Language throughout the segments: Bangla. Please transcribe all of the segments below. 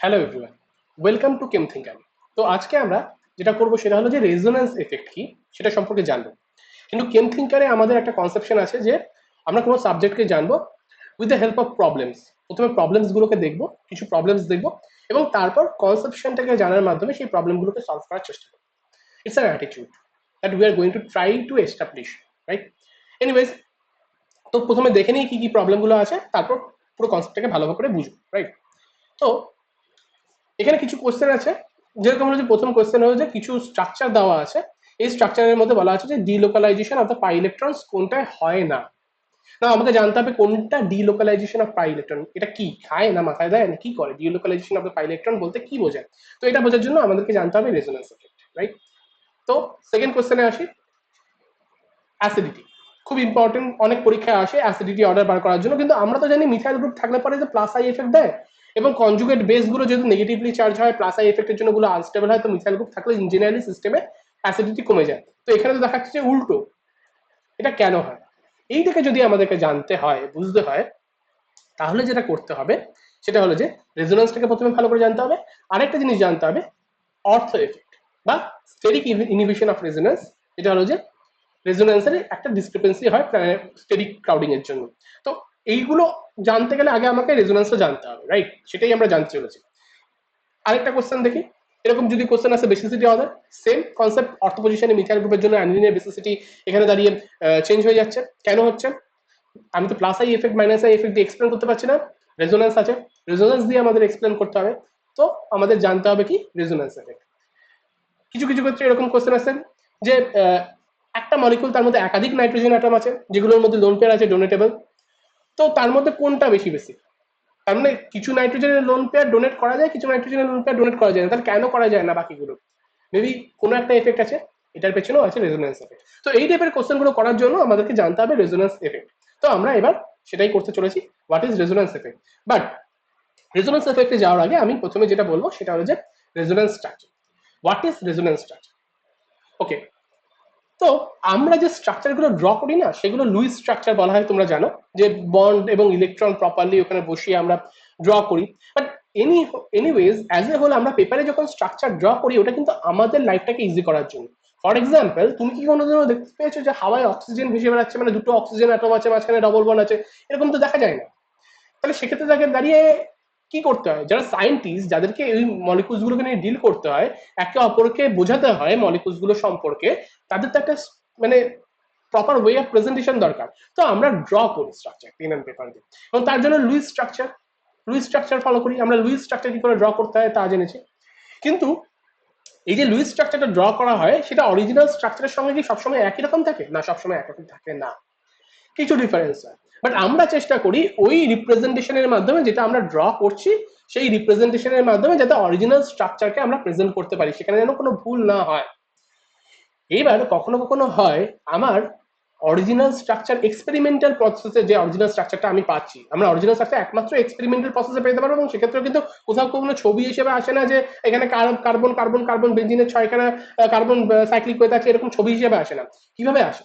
Hello everyone, welcome to came thinker. তো আজকে আমরা যেটা করব সেটা হলো যে রেজোন্যান্স এফেক্ট কি সেটা সম্পর্কে জানবো। কিন্তু কেম থিঙ্কারে আমাদের একটা কনসেপশন আছে যে আমরা কোনো সাবজেক্টকে জানবো with the help of problems. প্রথমে প্রবলেমস গুলোকে দেখবো, কিছু প্রবলেমস দেখবো, এবং তারপর কনসেপশনটাকে জানার মাধ্যমে সেই প্রবলেমগুলোকে সলভ করার চেষ্টা করবো। It's an attitude that we are going to try to establish, right? Anyways, তো প্রথমে দেখে নিই কি কি প্রবলেমগুলো আছে, তারপর পুরো কনসেপ্টটাকে ভালোভাবে করে বুঝবো, রাইট? তো এখানে কিছু কোশ্চেন আছে, যেরকম হলো যে প্রথম কোশ্চেন হলো যে কিছু স্ট্রাকচার দেওয়া আছে। এই স্ট্রাকচারের মধ্যে বলা আছে যে delocalization of the pi electrons কোনটায় হয় না। না, আমাকে জানতে হবে কোনটা ডিলোকালাইজেশন অফ পাই ইলেকট্রন, এটা কি খায় না মাথায় দেয় না কি করে, delocalization of the pi electron বলতে কি বোঝায়। তো এটা বোঝার জন্য আমাদেরকে জানতে হবে রেজোন্যান্স এফেক্ট, রাইট? তো সেকেন্ড কোশ্চেনে আসি, অ্যাসিডিটি। খুব ইম্পর্টেন্ট, অনেক পরীক্ষায় আসে অ্যাসিডিটি অর্ডার বার করার জন্য। কিন্তু আমরা তো জানি মিথাইল গ্রুপ থাকলে পরে যে প্লাস আই এফেক্ট দেয়, এবং কনজুগেট বেস গুলো যেহেতু নেগেটিভলি চার্জ হয়, প্লাস আই এফেক্টের জন্য গুলো আনস্টেবল হয়, তো মিথাইল গ্রুপ থাকলে ইঞ্জিনিয়ারিং সিস্টেমে অ্যাসিডিটি কমে যায়। তো এখানে তো দেখাচ্ছে যে উল্টো। এটা কেন হয়? এইটাকে যদি আমাদেরকে জানতে হয়, বুঝতে হয়, তাহলে যেটা করতে হবে সেটা হলো যে রেজোন্যান্সটাকে প্রথমে ভালো করে জানতে হবে। আরেকটা জিনিস জানতে হবে, অর্থো এফেক্ট বা স্টেরিক ইনহিবিশন অফ রেজোন্যান্স। এটা হলো যে রেজোন্যান্সের একটা ডিসক্রিপেন্সি হয় স্টেরিক ক্রাউডিং এর জন্য। তো এইগুলো জানতে গেলে আগে আমাকে রেজোন্যান্সটা জানতে হবে, রাইট? সেটাই আমরা জানতে চলেছি। আরেকটা কোশ্চেন দেখি, এরকম যদি কোশ্চেন আসে বেসিসিটি অর্ডার, সেম কনসেপ্ট, অর্থ পজিশনে মিথাইল গ্রুপের জন্য অ্যানিলিনের বেসিসিটি এখানে দাঁড়িয়ে চেঞ্জ হয়ে যাচ্ছে। কেন হচ্ছে? আমি তো plus I effect minus I effect দিয়ে এক্সপ্লেন করতে পারছি না, রেজোন্যান্স আছে, রেজোন্যান্স দিয়ে আমাদের এক্সপ্লেন করতে হবে। তো আমাদের জানতে হবে কি রেজোন্যান্স এফেক্ট। কিছু কিছু ক্ষেত্রে এরকম কোশ্চেন আছে যে একটা মলিকুল, তার মধ্যে একাধিক নাইট্রোজেন অ্যাটম আছে, যেগুলোর মধ্যে লোন পেয়ার আছে ডোনেটেবল। তো তার মধ্যে কোনটা বেশি বেশি? তার মানে কিছু নাইট্রোজেনের লোন পেয়ার ডোনেট করা যায়, কিছু নাইট্রোজেনের লোন পেয়ার ডোনেট করা যায় না। তাহলে কেন করা যায় না বাকিগুলো? মেবি কোনো একটা এফেক্ট আছে, এটার পেছনেও আছে রেজোন্যান্স এফেক্ট। তো এই টাইপের কোশ্চেন গুলো করার জন্য আমাদেরকে জানতে হবে রেজোন্যান্স এফেক্ট। তো আমরা এবার সেটাই করতে চলেছি, what is resonance effect. But resonance এফেক্টে যাওয়ার আগে আমি প্রথমে যেটা বলবো সেটা হলো যে resonance structure. What is resonance structure? Okay, তো আমরা যে স্ট্রাকচার গুলো ড্র করি না, সেগুলো লুইস স্ট্রাকচার বলা হয়, তোমরা জানো, যে বন্ড এবং ইলেকট্রন প্রপারলি ওখানে বসিয়ে আমরা ড্র করি। But anyways as a whole আমরা পেপারে যখন স্ট্রাকচার ড্র করি, ওটা কিন্তু আমাদের লাইফটাকে ইজি করার জন্য। ফর এক্সাম্পল, তুমি কি কোনোদিনও দেখতে পেয়েছো যে হাওয়ায় অক্সিজেন ভেসে বেড়াচ্ছে, মানে দুটো অক্সিজেন অ্যাটম আছে, মাঝখানে ডবল বন্ড আছে? এরকম তো দেখা যায় না। তাহলে সেক্ষেত্রে তাকে দাঁড়িয়ে কি করতে হয়? যারা সায়েন্টিস্ট, যাদেরকে এই মলিকুলস গুলোকে নিয়ে ডিল করতে হয়, একে অপরকে বোঝাতে হয় মলিকুলস গুলো সম্পর্কে, তাদের তো একটা মানে প্রপার ওয়ে অফ প্রেজেন্টেশন দরকার। তো আমরা ড্র করি স্ট্রাকচার পেন অ্যান্ড পেপার দিয়ে, এবং তার জন্য লুইস স্ট্রাকচার ফলো করি। আমরা লুইস স্ট্রাকচার কি করে ড্র করতে হয় তা জেনেছি। কিন্তু এই যে লুইস স্ট্রাকচারটা ড্র করা হয়, সেটা অরিজিনাল স্ট্রাকচারের সঙ্গে কি সবসময় একই রকম থাকে? না, সবসময় একরকম থাকে না, কিছু ডিফারেন্স হয়। বাট আমরা চেষ্টা করি ওই রিপ্রেজেন্টেশনের মাধ্যমে, যেটা আমরা ড্র করছি, সেই রিপ্রেজেন্টেশনের মাধ্যমে যাতে অরিজিনাল স্ট্রাকচারকে আমরা প্রেজেন্ট করতে পারি, সেখানে যেন কোনো ভুল না হয়। এইবার কখনো কখনো হয় আমার অরিজিনাল স্ট্রাকচার এক্সপেরিমেন্টাল প্রসেসে, যে অরিজিনাল স্ট্রাকচারটা আমি পাচ্ছি, আমরা অরিজিনাল স্ট্রাকচার একমাত্র এক্সপেরিমেন্টাল প্রসেসে পেতে পারবো, এবং সেক্ষেত্রে কিন্তু কোথাও কোনো ছবি হিসেবে আসে না যে এখানে কার্বন কার্বন কার্বন বেঞ্জিনের 6খানা কার্বন সাইক্লিক হয়ে আছে, এরকম ছবি হিসেবে আসে না। কিভাবে আসে?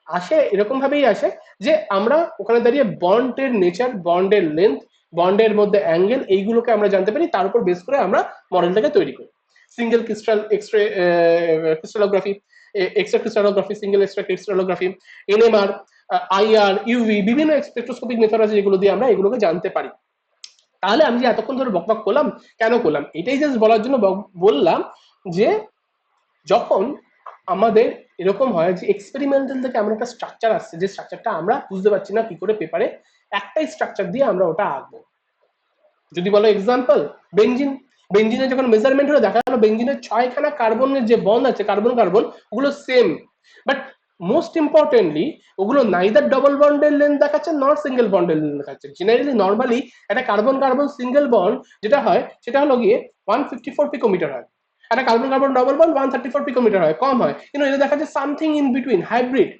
আসে এরকম ভাবেই আসে যে আমরা ওখানে দাঁড়িয়ে বন্ডের নেচার, বন্ডের লেন্থ, বন্ডের মধ্যে অ্যাঙ্গেল, এইগুলোকে আমরা জানতে পারি, তার উপর বেস করে আমরা মডেলটাকে তৈরি করি। Single crystal X ray crystallography, extra crystallography, single extra crystallography, NMR, IR, UV, বিভিন্ন স্পেকট্রোস্কোপিক মেথড আছে যেগুলো দিয়ে আমরা এগুলোকে জানতে পারি। তাহলে আমি যে এতক্ষণ ধরে বকবক করলাম, কেন করলাম? এটাই জাস্ট বলার জন্য বললাম যে যখন আমাদের এরকম হয় যে এক্সপেরিমেন্টাল থেকে আমরা একটা স্ট্রাকচার আসছে, যে স্ট্রাকচারটা আমরা বুঝতে পারছি না কি করে পেপারে, একটাই স্ট্রাকচার দিয়ে আমরা ওটা আঁকবো। যদি বলো এক্সাম্পল, বেঞ্জিন, বেঞ্জিনের যখন মেজারমেন্ট হলো, দেখা গেলো বেঞ্জিনের 6খানা কার্বনের যে বন্ড আছে, কার্বন কার্বন, ওগুলো সেম। বাট মোস্ট ইম্পর্টেন্টলি ওগুলো নাইদার ডবল বন্ডের লেন্থ দেখাচ্ছে, নট সিঙ্গেল বন্ডের লেন্থ দেখাচ্ছে। জেনারেলি নর্মালি একটা কার্বন কার্বন সিঙ্গেল বন্ড যেটা হয়, সেটা হলো গিয়ে 154 পিকোমিটার হয়। একটা carbon carbon double bond 134 picometre হয়, কম হয়। কিন্তু এটা দেখা যাচ্ছে something in between, hybrid.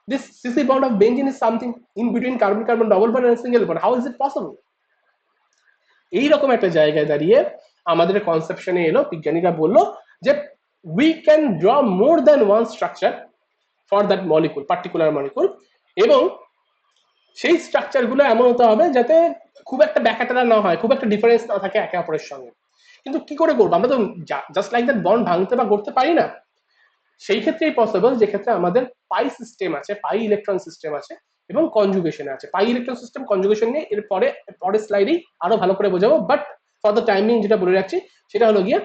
This CC bond of benzene is something in between carbon carbon double bond and single bond. How is it possible? এইরকম একটা জায়গায় দাঁড়িয়ে আমাদের কনসেপশনে এলো, বিজ্ঞানীরা বললো যে we can draw more than one structure for that molecule, particular molecule, এবং সেই স্ট্রাকচারগুলো এমন হতে হবে যাতে খুব একটা ব্যাকাটারা না হয়, খুব একটা ডিফারেন্স না থাকে একে অপরের সঙ্গে। কিন্তু কি করে করবো, আমরা তো জাস্ট লাইক দ্যাট বন্ড ভাঙতে বা করতে পারি না। সেই ক্ষেত্রেই পসিবল যে ক্ষেত্রে আমাদের পাই সিস্টেম আছে, পাই ইলেকট্রন সিস্টেম আছে এবং কনজুগেশন আছে। পাই ইলেকট্রন সিস্টেম কনজুগেশন নিয়ে এর পরের স্লাইডেই আরো ভালো করে বোঝাবো, বাট ফর দ্য টাইমিং যেটা বলে রাখছি সেটা হলো গিয়ে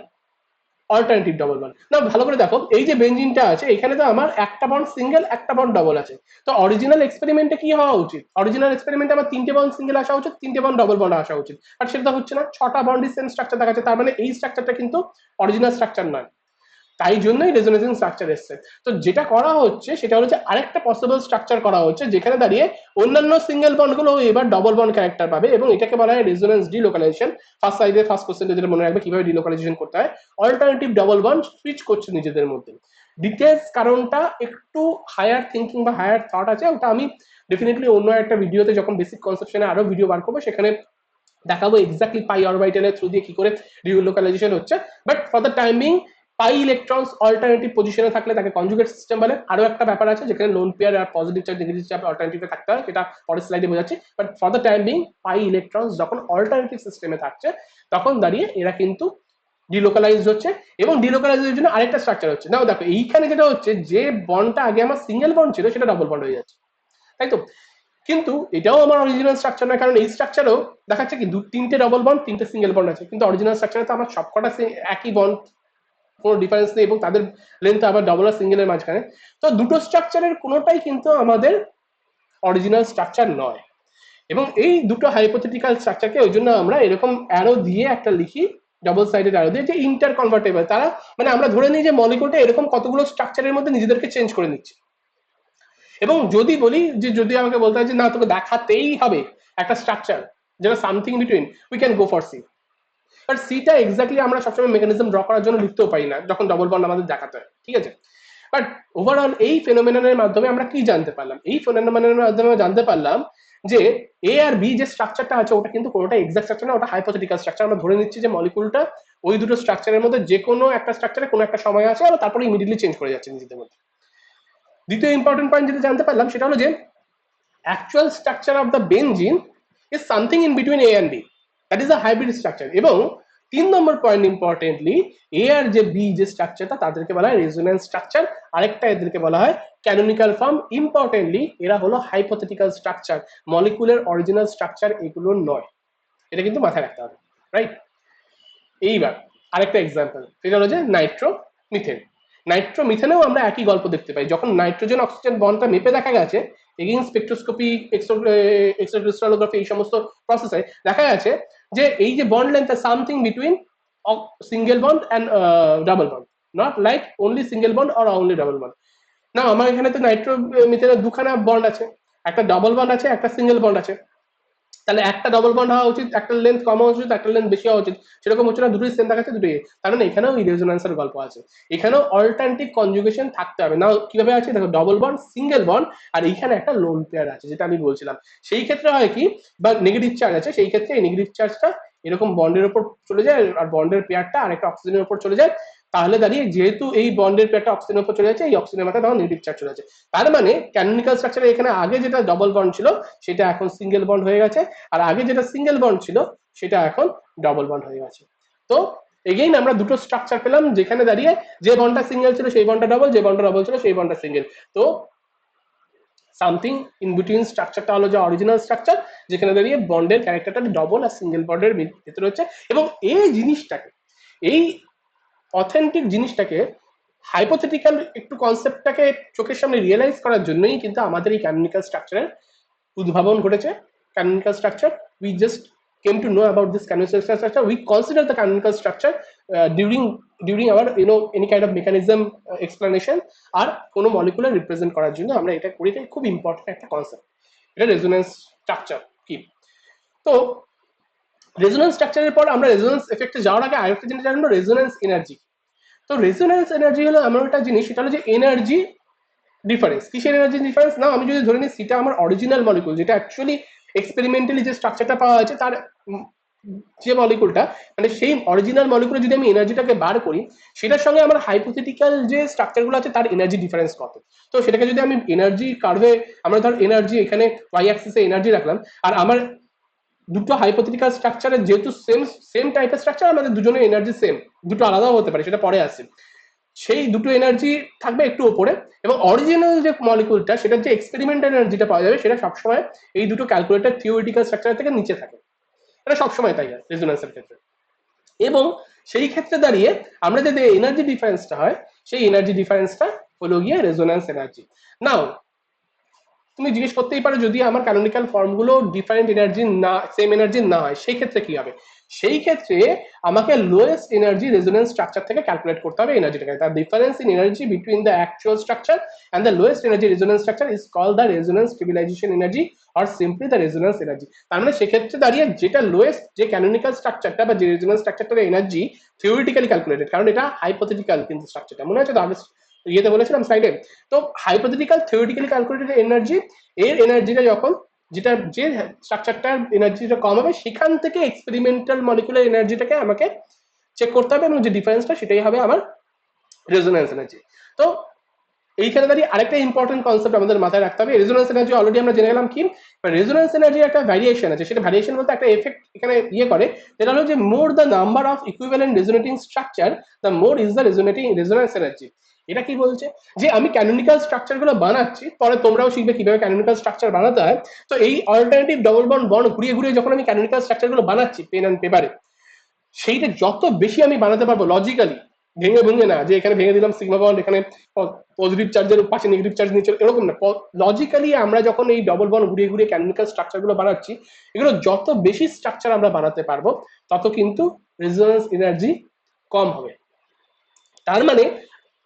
অল্টারনেটিভ ডবল বন্ড। না ভালো করে দেখো, এই যে বেঞ্জিনটা আছে এখানে তো আমার একটা বন্ড সিঙ্গেল একটা বন্ড ডবল আছে। তো অরিজিনাল এক্সপেরিমেন্টে কি হওয়া উচিত, অরিজিনাল এক্সপেরিমেন্টে আমার তিনটে বন্ড সিঙ্গেল আসা উচিত, তিনটে বন্ড ডবল বন্ড আসা উচিত, আর সেটা হচ্ছে না, ছটা বন্ডই সেম স্ট্রাকচার দেখাচ্ছে, তার মানে এই স্ট্রাকচারটা কিন্তু অরিজিনাল স্ট্রাকচার নয়। তাই জন্যই রেজোনেটিং স্ট্রাকচার এসছে। তো যেটা করা হচ্ছে সেটা হচ্ছে আরেকটা পসিবল স্ট্রাকচার করা হচ্ছে, যেখানে দাঁড়িয়ে অন্যান্য সিঙ্গেল বন্ডগুলো এবার ডবল বন্ড ক্যারেক্টার পাবে, এবং এটাকে বলা হয় রেজোনেন্স ডিলোকালাইজেশন। ফার্স্ট সাইডে ফার্স্ট কোশ্চেন যেটা মনে রাখবে কিভাবে ডিলোকালাইজেশন করতে হয়, অল্টারনেটিভ ডবল বন্ড সুইচ করছে নিজেদের মধ্যে। ডিটেলস কারণটা একটু হায়ার থিঙ্কিং বা হায়ার থট আছে, ওটা আমি ডেফিনেটলি অন্য একটা ভিডিওতে যখন বেসিক কনসেপশনে আরো ভিডিও বার করবো সেখানে দেখাবো এক্স্যাক্টলি পাই অরবিটালের থ্রু দিয়ে কি করে ডিলোকালাইজেশন হচ্ছে। But for the timing pi electrons alternative পজিশনে থাকলে তাকে কনজুগেট সিস্টেম বলে। আরো একটা ব্যাপার আছে যেখানে লোন পেয়ার আর পজিটিভ চার্জ নেগেটিভ চার্জ অল্টারনেটিভে থাকতে হয়, সেটা পরের স্লাইডে বোঝাচ্ছি। But for the timing pi electrons যখন অল্টারনেটিভ সিস্টেমে থাকছে তখন দাঁড়িয়ে এরা কিন্তু ডিলোকালাইজড হচ্ছে, এবং ডিলোকালাইজের জন্য আরেকটা স্ট্রাকচার হচ্ছে। নাও দেখো এইখানে যেটা হচ্ছে, যে বন্ডটা আগে আমার সিঙ্গেল বন্ড ছিল সেটা ডবল বন্ড হয়ে যাচ্ছে, তাই তো? কিন্তু এটাও আমার অরিজিনাল স্ট্রাকচার নয়, কারণ এই স্ট্রাকচারেও দেখাচ্ছে কি তিনটে ডবল বন্ড তিনটে সিঙ্গেল বন্ড আছে, কিন্তু অরিজিনাল স্ট্রাকচারে তো আমার সবকটা একই বন্ড, কোনো ডিফারেন্স নেই, এবং তাদের লেন্থ আবার ডবল আর সিঙ্গেলের মাঝখানে। তো দুটো স্ট্রাকচারের কোনোটাই কিন্তু আমাদের অরিজিনাল স্ট্রাকচার নয়। এবং এই দুটো হাইপোথেটিক্যাল স্ট্রাকচারকে ওই জন্য আমরা এরকম অ্যারো দিয়ে একটা লিখি, ডাবল সাইডেড অ্যারো দিয়ে, যে ইন্টার কনভার্টেবল। তারা মানে আমরা ধরে নিই যে মলিকুলটা এরকম কতগুলো স্ট্রাকচারের মধ্যে নিজেদেরকে চেঞ্জ করে নিচ্ছে। এবং যদি বলি যে, যদি আমাকে বলতে হয় যে না তোকে দেখাতেই হবে একটা স্ট্রাকচার যেটা something between, we can go for C. But সিটা এক্স্যাক্টলি আমরা সবসময় মেকানিজম ড্র করার জন্য লিখতেও পারি না যখন ডবল বন্ড আমাদের দেখাতে হয়, ঠিক আছে? বাট ওভারঅল এই ফেনোমেননের মাধ্যমে আমরা কি জানতে পারলাম, এই ফেনোমেননের মাধ্যমে জানতে পারলাম যে এ আর বি যে স্ট্রাকচারটা আছে ওটা কিন্তু কোনোটা এক্সাক্ট স্ট্রাকচার না, ওটা হাইপোথেটিক্যাল স্ট্রাকচার। আমরা ধরে নিচ্ছি যে মলিকুলটা ওই দুটো স্ট্রাকচারের মধ্যে যে কোনো একটা স্ট্রাকচারে কোনো একটা সময় আছে, আর তারপরে ইমিডিয়েটলি চেঞ্জ করে যাচ্ছে নিজেদের মধ্যে। দ্বিতীয় ইম্পর্টেন্ট পয়েন্ট যেটা জানতে পারলাম সেটা হলো যে actual structure of the benzene is something in between A and B, that is a hybrid structure। এবং 3 নম্বর পয়েন্ট ইম্পর্টেন্টলি, এ আর যে বি যে স্ট্রাকচারটা তাদেরকে বলা হয় রেজোন্যান্স স্ট্রাকচার, আরেকটা এদেরকে বলা হয় ক্যানোনিক্যাল ফর্ম। ইম্পর্টেন্টলি এরা হলো হাইপোথেটিক্যাল স্ট্রাকচার, মলিকুলের অরিজিনাল স্ট্রাকচার এগুলো নয়, এটা কিন্তু মাথায় রাখতে হবে, রাইট? এইবার আরেকটা এক্সাম্পল, সেটা হলো যে নাইট্রো মিথেন। নাইট্রো মিথেনেও আমরা একই গল্প দেখতে পাই। যখন নাইট্রোজেন অক্সিজেন বন্ডটা মেপে দেখা গেছে এগেইন স্পেকট্রোস্কোপি, এক্সোক্রিস্টালোগ্রাফি এই সমস্ত প্রসেসে দেখা গেছে যে এই যে bond length something between single bond and double bond, not like only single bond or only double bond. না আমার এখানে তো নাইট্রো মিথেনের দুখানা বন্ড আছে, একটা ডাবল বন্ড আছে একটা সিঙ্গেল বন্ড আছে, তাহলে একটা ডবল বন্ড হওয়া উচিত, একটা লেন্থ কম হওয়া উচিত, একটা লেন্থ বেশি হওয়া উচিত, সেরকম হচ্ছে না, দুটোই সেম দেখাচ্ছে দুটোই। তার মানে এখানেও রেজোন্যান্সের গল্প আছে, এখানেও অল্টারনেটিভ কনজুগেশন থাকতে হবে। না কিভাবে আছে দেখো, ডবল বন্ড সিঙ্গেল বন্ড আর এইখানে একটা লোন পেয়ার আছে যেটা আমি বলছিলাম, সেই ক্ষেত্রে হয় কি, বা নেগেটিভ চার্জ আছে, সেই ক্ষেত্রে এই নেগেটিভ চার্জটা এরকম বন্ডের উপর চলে যায় আর বন্ডের পেয়ারটা আরেকটা অক্সিজেনের উপর চলে যায়। তাহলে দাঁড়িয়ে যেহেতু এই বন্ডের পেয়ারটা অক্সিজেনের উপর চলে যাচ্ছে, এই অক্সিজেনের মাথায় তখন নেগেটিভ চার্জ চলে যাচ্ছে। তার মানে ক্যানোনিক্যাল স্ট্রাকচারে এখানে আগে যেটা ডবল বন্ড ছিল সেটা এখন সিঙ্গেল বন্ড হয়ে গেছে, আর আগে যেটা সিঙ্গেল বন্ড ছিল সেটা এখন ডবল বন্ড হয়ে গেছে। তো এগেইন আমরা দুটো স্ট্রাকচার পেলাম যেখানে দাঁড়িয়ে যে বন্ডটা সিঙ্গেল ছিল সেই বন্ডটা ডবল, যে বন্ডটা ডবল ছিল সেই বন্ডটা সিঙ্গেল। তো সামথিং ইন বিটুইন স্ট্রাকচারটা হলো যে অরিজিনাল স্ট্রাকচার, যেখানে দাঁড়িয়ে বন্ডের ক্যারেক্টারটা ডবল আর সিঙ্গেল বন্ডের ভিতরে হচ্ছে। এবং এই জিনিসটাকে, এই অথেন্টিক জিনিসটাকে, হাইপোথেটিক্যাল একটু কনসেপ্টটাকে চোখের সামনে রিয়েলাইজ করার জন্যই কিন্তু আমাদের এই ক্যানোনিক্যাল স্ট্রাকচারের উদ্ভাবন ঘটেছে। Canonical structure, we just came to know about this canonical structure, we consider the canonical structure during our any kind of mechanism explanation, আর কোনো মলিকুলার রিপ্রেজেন্ট করার জন্য আমরা এটা করি। এটাই খুব ইম্পর্টেন্ট একটা কনসেপ্ট, এটা রেজোনেন্স স্ট্রাকচার কি। তো রেজোনেন্স স্ট্রাকচারের পর আমরা রেজোনেন্স এফেক্টে যাওয়ার আগে আরেকটা জিনিস জানবো, রেজোনেন্স এনার্জি। তো রেজোনেন্স এনার্জি হলো এমন একটা জিনিস, সেটা হলো যে এনার্জি ডিফারেন্স। কিসের এনার্জি ডিফারেন্স? না আমি যদি ধরে নিই সিটা আমার অরিজিনাল মলিকুল, যেটা অ্যাকচুয়ালি এক্সপেরিমেন্টালি যে স্ট্রাকচারটা পাওয়া হয়েছে তার যে মলিকুলটা, মানে সেই অরিজিনাল মলিকুলে যদি আমি এনার্জিটাকে বার করি, সেটার সঙ্গে আমার হাইপোথেটিক্যাল যে স্ট্রাকচারগুলো আছে তার এনার্জি ডিফারেন্স কত। তো সেটাকে যদি আমি এনার্জি কার্ভে, আমরা ধর এনার্জি এখানে ওয়াই অ্যাক্সিসে এনার্জি রাখলাম, আর আমার দুটো হাইপোথেটিক্যাল স্ট্রাকচারে যেহেতু সেম সেম টাইপের স্ট্রাকচার, আমাদের দুজনের এনার্জি সেম, দুটো আলাদাও হতে পারে, সেটা পরে আসে, সেই দুটো এনার্জি থাকবে একটু ওপরে, এবং অরিজিনাল যে মলিকুলটা সেটার যে এক্সপেরিমেন্টাল এনার্জিটা পাওয়া যাবে সেটা সবসময় এই দুটো ক্যালকুলেটেড থিওরিটিক্যাল স্ট্রাকচার থেকে নিচে থাকে। এটা সবসময় তাই হয় রেজোনেন্সের ক্ষেত্রে। এবং সেই ক্ষেত্রে দাঁড়িয়ে আমরা যদি এনার্জি ডিফারেন্সটা হয়, সেই এনার্জি ডিফারেন্সটা হলো গিয়ে রেজোনেন্স এনার্জি। নাও তুমি জিজ্ঞেস করতেই পারো, যদি আমার ক্যানোনিক্যাল ফর্মগুলো ডিফারেন্ট এনার্জি না, সেম এনার্জি না হয়, সেই ক্ষেত্রে কি হবে? সেই ক্ষেত্রে আমাকে লোয়েস্ট এনার্জি রেজোনেন্স স্ট্রাকচার থেকে ক্যালকুলেট করতে হবে এনার্জিটাকে। তার difference in energy between the actual structure and the lowest energy resonance structure is called the resonance stabilization energy or simply the resonance energy. তার মানে সেক্ষেত্রে দাঁড়িয়ে যেটা লোয়েস্ট যে ক্যানোনিক্যাল স্ট্রাকচারটা বা যে রেজোনেন্স স্ট্রাকচারটার এনার্জি থিওরিটিক্যালি ক্যালকুলেটেড, কারণ এটা হাইপোথেটিক্যাল কিন্তু স্ট্রাকচারটা, মনে আছে তো আগে ইয়েতে বলেছিলাম স্লাইডে। তো হাইপোথেটিক্যাল থিওরিটিক্যালি ক্যালকুলেটেড এনার্জি, এর এনার্জিটা যখন, যেটা যে স্ট্রাকচারটার এনার্জিটা কম হবে, সেখান থেকে এক্সপেরিমেন্টাল মলিকুলার এনার্জিটাকে আমাকে চেক করতে হবে, এবং যে ডিফারেন্সটা সেটাই হবে আমার রেজোনেন্স এনার্জি। তো এইখানে দাঁড়িয়ে আরেকটা ইম্পর্টেন্ট কনসেপ্ট আমাদের মাথায় রাখতে হবে। রেজোনেন্স এনার্জি অলরেডি আমরা জেনে গেলাম কি, রেজোনেন্স এনার্জির একটা ভ্যারিয়েশন আছে, সেটা ভ্যারিয়েশন বলতে একটা এফেক্ট এখানে ইয়ে করে, যেটা হলো যে more the number of equivalent resonating structure the more is the resonance energy. এটা কি বলছে, যে আমি ক্যানোনিক্যাল স্ট্রাকচার গুলো বানাচ্ছি, পরে তোমরাও শিখবে কিভাবে ক্যানোনিক্যাল স্ট্রাকচার বানাতে হয়। তো এই অল্টারনেটিভ ডবল বন্ড বন্ড ঘুরিয়ে ঘুরিয়ে যখন আমি ক্যানোনিক্যাল স্ট্রাকচার গুলো বানাচ্ছি পেন অ্যান্ড পেপারে, সেইটা যত বেশি আমি বানাতে পারবো লজিক্যালি, ভেঙে ভেঙে না, যে এখানে ভেঙে দিলাম সিগমা বন্ড, এখানে পজিটিভ চার্জের পাশে নেগেটিভ চার্জ নিচে, এরকম না। লজিক্যালি আমরা যখন এই ডবল বন্ড ঘুরিয়ে ঘুরিয়ে ক্যানোনিক্যাল স্ট্রাকচার গুলো বানাচ্ছি, এগুলো যত বেশি স্ট্রাকচার আমরা বানাতে পারবো, তত কিন্তু রেজোনেন্স এনার্জি কম হবে। তার মানে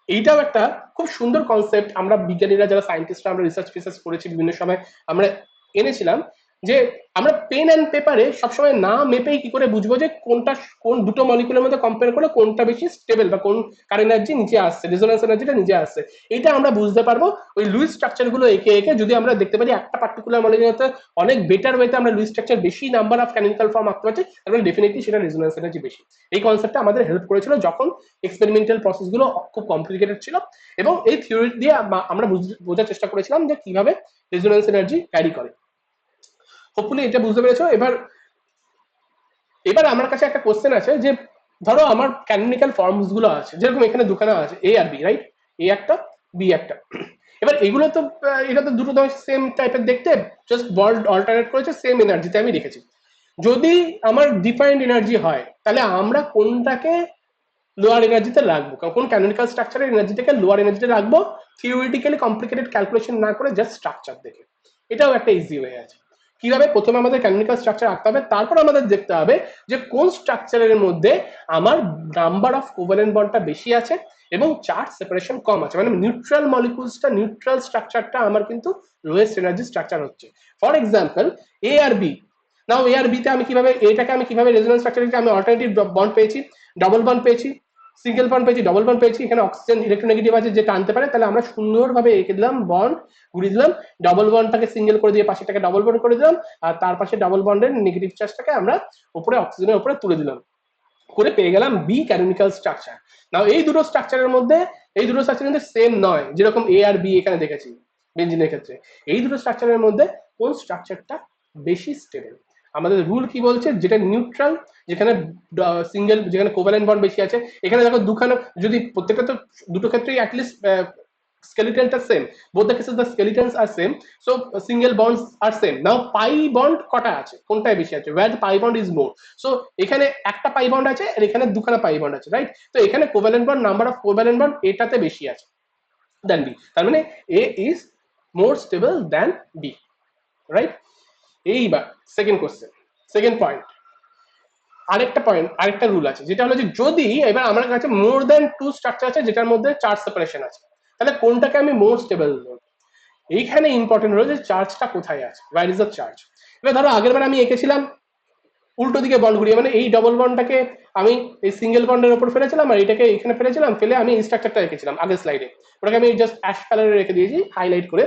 এইটাও একটা খুব সুন্দর কনসেপ্ট, আমরা বিজ্ঞানীরা যারা সায়েন্টিস্টরা আমরা রিসার্চ ফিসার্চ করেছি বিভিন্ন সময়, আমরা এনেছিলাম যে আমরা পেন অ্যান্ড পেপারে সবসময় না মেপেই কি করে বুঝবো যে কোনটা, কোন দুটো মলিকুলের মধ্যে কম্পেয়ার করে কোনটা বেশি স্টেবল বা কোন কার এনার্জি নিচে আসছে, রেজোনেন্স এনার্জিটা নিচে আসছে। এটা আমরা বুঝতে পারবো ওই লুইস স্ট্রাকচার গুলো এঁকে এঁকে। যদি আমরা দেখতে পারি একটা পার্টিকুলার মলিকুলতে অনেক বেটার ওয়েতে আমরা লুইস স্ট্রাকচার বেশি নাম্বার অফ ক্যানোনিক্যাল ফর্ম আঁকতে পারছি, তাহলে ডেফিনেটলি সেটা রেজোনেন্স এনার্জি বেশি। এই কনসেপ্টটা আমাদের হেল্প করেছিল যখন এক্সপেরিমেন্টাল প্রসেস গুলো খুব কমপ্লিকেটেড ছিল, এবং এই থিওরি দিয়ে আমরা বোঝার চেষ্টা করেছিলাম যে কিভাবে রেজোনেন্স এনার্জি ক্যারি করে। হোপফুলি এটা বুঝতে পেরেছো। এবার এবার আমার কাছে একটা কোশ্চেন আছে, যে ধরো আমার ক্যানোনিক্যাল ফর্মস গুলো আছে, যেরকম এখানে দুখানা আছে এ আর বি, রাইট? এ একটা, বি একটা। এবার এগুলো তো এটা তো দুটো সেম টাইপের দেখতে, জাস্ট ওয়ার্ল্ড অল্টারনেট করেছে, সেম এনার্জিতে আমি রেখেছি। যদি আমার ডিফারেন্ট এনার্জি হয়, তাহলে আমরা কোনটাকে লোয়ার এনার্জিতে রাখবো, কোন ক্যানোনিক্যাল স্ট্রাকচারের এনার্জিটাকে লোয়ার এনার্জিতে রাখবো, থিওরিটিক্যালি কমপ্লিকেটেড ক্যালকুলেশন না করে জাস্ট স্ট্রাকচার দেখে। এটাও একটা ইজি ওয়ে আছে। কিভাবে? প্রথমে আমাদের ক্যানোনিক্যাল স্ট্রাকচার আঁকতে হবে, তারপর আমাদের দেখতে হবে যে কোন স্ট্রাকচারের মধ্যে আমার নাম্বার অফ কোভ্যালেন্ট বন্ডটা বেশি আছে এবং চার্জ সেপারেশন কম আছে, মানে নিউট্রাল মলিকুলসটা, নিউট্রাল স্ট্রাকচারটা আমার কিন্তু লোয়েস্ট এনার্জি স্ট্রাকচার হচ্ছে। ফর এক্সাম্পল এ আর বি। নাও এ আর বি তে আমি কিভাবে, এটাকে আমি কিভাবে রেজোনেন্স স্ট্রাকচার, আমি অল্টারনেটিভ বন্ড পেয়েছি, ডাবল বন্ড পেয়েছি, সিঙ্গেল বন্ড পেয়েছি, ডবল বন্ড পেয়েছি, এখানে অক্সিজেন ইলেকট্রোনেগেটিভ আছে যে টানতে পারে, তাহলে আমরা সুন্দরভাবে এঁকে দিলাম বন্ড, ঘুরিয়ে দিলাম, ডবল বন্ডটাকে সিঙ্গেল করে দিয়ে পাশেটাকে ডবল বন্ড করে দিলাম, আর তার পাশে ডবল বন্ডের নেগেটিভ চার্জটাকে আমরা উপরে অক্সিজেনের উপরে তুলে দিলাম, করে পেয়ে গেলাম বি ক্যানোনিক্যাল স্ট্রাকচার। নাও এই দুটো স্ট্রাকচারের মধ্যে, এই দুটো স্ট্রাকচার কিন্তু সেম নয়, যেরকম এ আর বি এখানে দেখেছি বেঞ্জিনের ক্ষেত্রে। এই দুটো স্ট্রাকচারের মধ্যে কোন স্ট্রাকচারটা বেশি স্টেবল? আমাদের রুল কি বলছে, যেটা নিউট্রাল, যেখানে সিঙ্গেল, যেখানে কোভ্যালেন্ট বন্ড বেশি আছে, এখানে দেখো দুখানা, যদি প্রত্যেকটা তো দুটো ক্ষেত্রেই অ্যাটলিস্ট skeletonটা same, both the cases the skeletons are same, so single bonds are same. Now pi bond কটা আছে, কোনটায় বেশি আছে, where the pi bond is more, so এখানে একটা pi bond আছে আর এখানে দুখানা pi bond আছে, রাইট? তো এখানে covalent bond, number of covalent bond এটাতে বেশি আছে দেন বি, তার মানে A is more stable than B, right? এইবার সেকেন্ড কোশ্চেন, সেকেন্ড পয়েন্ট, আরেকটা পয়েন্ট, আরেকটা রুল আছে, যেটা হলো যে যদি এবার আমার কাছে মোর দেন টু স্ট্রাকচার আছে যেটার মধ্যে চার্জ সেপারেশন আছে, তাহলে কোনটাকে আমি মোর স্টেবল বলবো? এইখানে ইম্পর্টেন্ট হলো যে চার্জটা কোথায় আছে, ওয়্যার ইজ দ্য চার্জ। এবার ধরো আগের বার আমি এঁকেছিলাম উল্টো দিকে বন্ড ঘুরিয়ে, মানে এই ডবল বন্ডটাকে আমি এই সিঙ্গেল বন্ডের উপর ফেলেছিলাম, আর এটাকে এখানে ফেলেছিলাম, ফেলে আমি এই স্ট্রাকচারটা রেখেছিলাম আগের স্লাইডে, ওটাকে আমি জাস্ট অ্যাশ কালারে রেখে দিয়েছি হাইলাইট করে।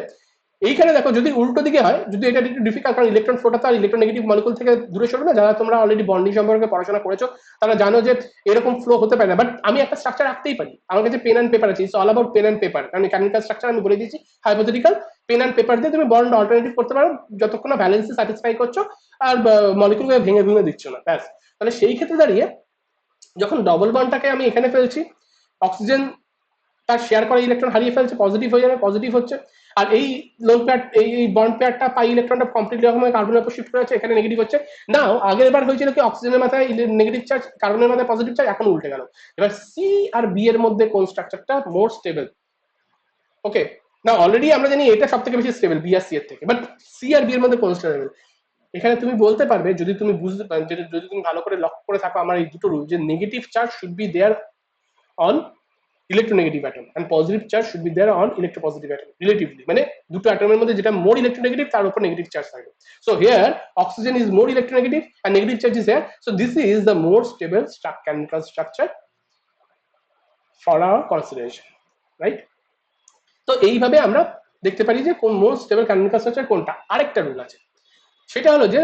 এইখানে দেখো যদি উল্টো দিকে হয়, যদি এটা একটু ডিফিকাল্ট, কারণ ইলেকট্রন ফ্লোটা তো আর ইলেকট্রোনেগেটিভ মলিকুল থেকে দূরে সরবে না। যারা তোমরা অলরেডি বন্ডিং সম্পর্কে পড়াশোনা করেছো তারা জানো যে এরকম ফ্লো হতে পারে না, বাট আমি একটা স্ট্রাকচার রাখতেই পারি। আমার কাছে পেন অ্যান্ড পেপার আছে, it's all about pen and paper, কারণ কেমিক্যাল স্ট্রাকচার আমি বলে দিয়েছি হাইপোথেটিক্যাল। পেন অ্যান্ড পেপার দিয়ে তুমি বন্ড অল্টারনেটিভ করতে পারো যতক্ষণ না ভ্যালেন্সি স্যাটিসফাই করছো আর মলিকুলকে ভেঙে ভেঙে দিচ্ছ না, ব্যাস। তাহলে সেই ক্ষেত্রে দাঁড়িয়ে যখন ডবল বন্ডটাকে আমি এখানে ফেলছি, অক্সিজেন তার শেয়ার করা ইলেকট্রন হারিয়ে ফেলছে, পজিটিভ হয়ে যাবে, পজিটিভ হচ্ছে। আর এই লোন পেয়ার, এই বন্ড পেয়ারটা পাই ইলেকট্রনটা কমপ্লিটলি রকম কার্বনের উপর শিফট করে আছে, এখানে নেগেটিভ হচ্ছে। নাও আগের বার হয়েছিল কি অক্সিজেনের মাথায় নেগেটিভ চার্জ, কার্বনের মাথায় পজিটিভ চার্জ, এখন উল্টে গেল। এবার সি আর বি এর মধ্যে কোন স্ট্রাকচারটা মোর স্টেবল? ওকে, না অলরেডি আমরা জানি এটা সব থেকে বেশি স্টেবল বি আর সি এর থেকে, বাট সি আর বি এর মধ্যে কোন স্টেবল? এখানে তুমি বলতে পারবে যদি তুমি বুঝতে, যদি তুমি ভালো করে লক্ষ্য করে থাকো আমার এই দুটো রুল, যে negative charge should be there on electronegative atom and positive charge should be there on electropositive atom relatively, মানে দুটো অ্যাটমের মধ্যে যেটা মোর ইলেকট্রোনেগেটিভ তার উপর নেগেটিভ চার্জ থাকে। So here oxygen is more electronegative and negative charge is here, so this is the more stable chemical structure for our consideration, right? তো এইভাবে আমরা দেখতে পারি যে কোন মোর স্টেবল কেমিক্যাল স্ট্রাকচার কোনটা। আরেকটা রুল আছে, সেটা হলো যে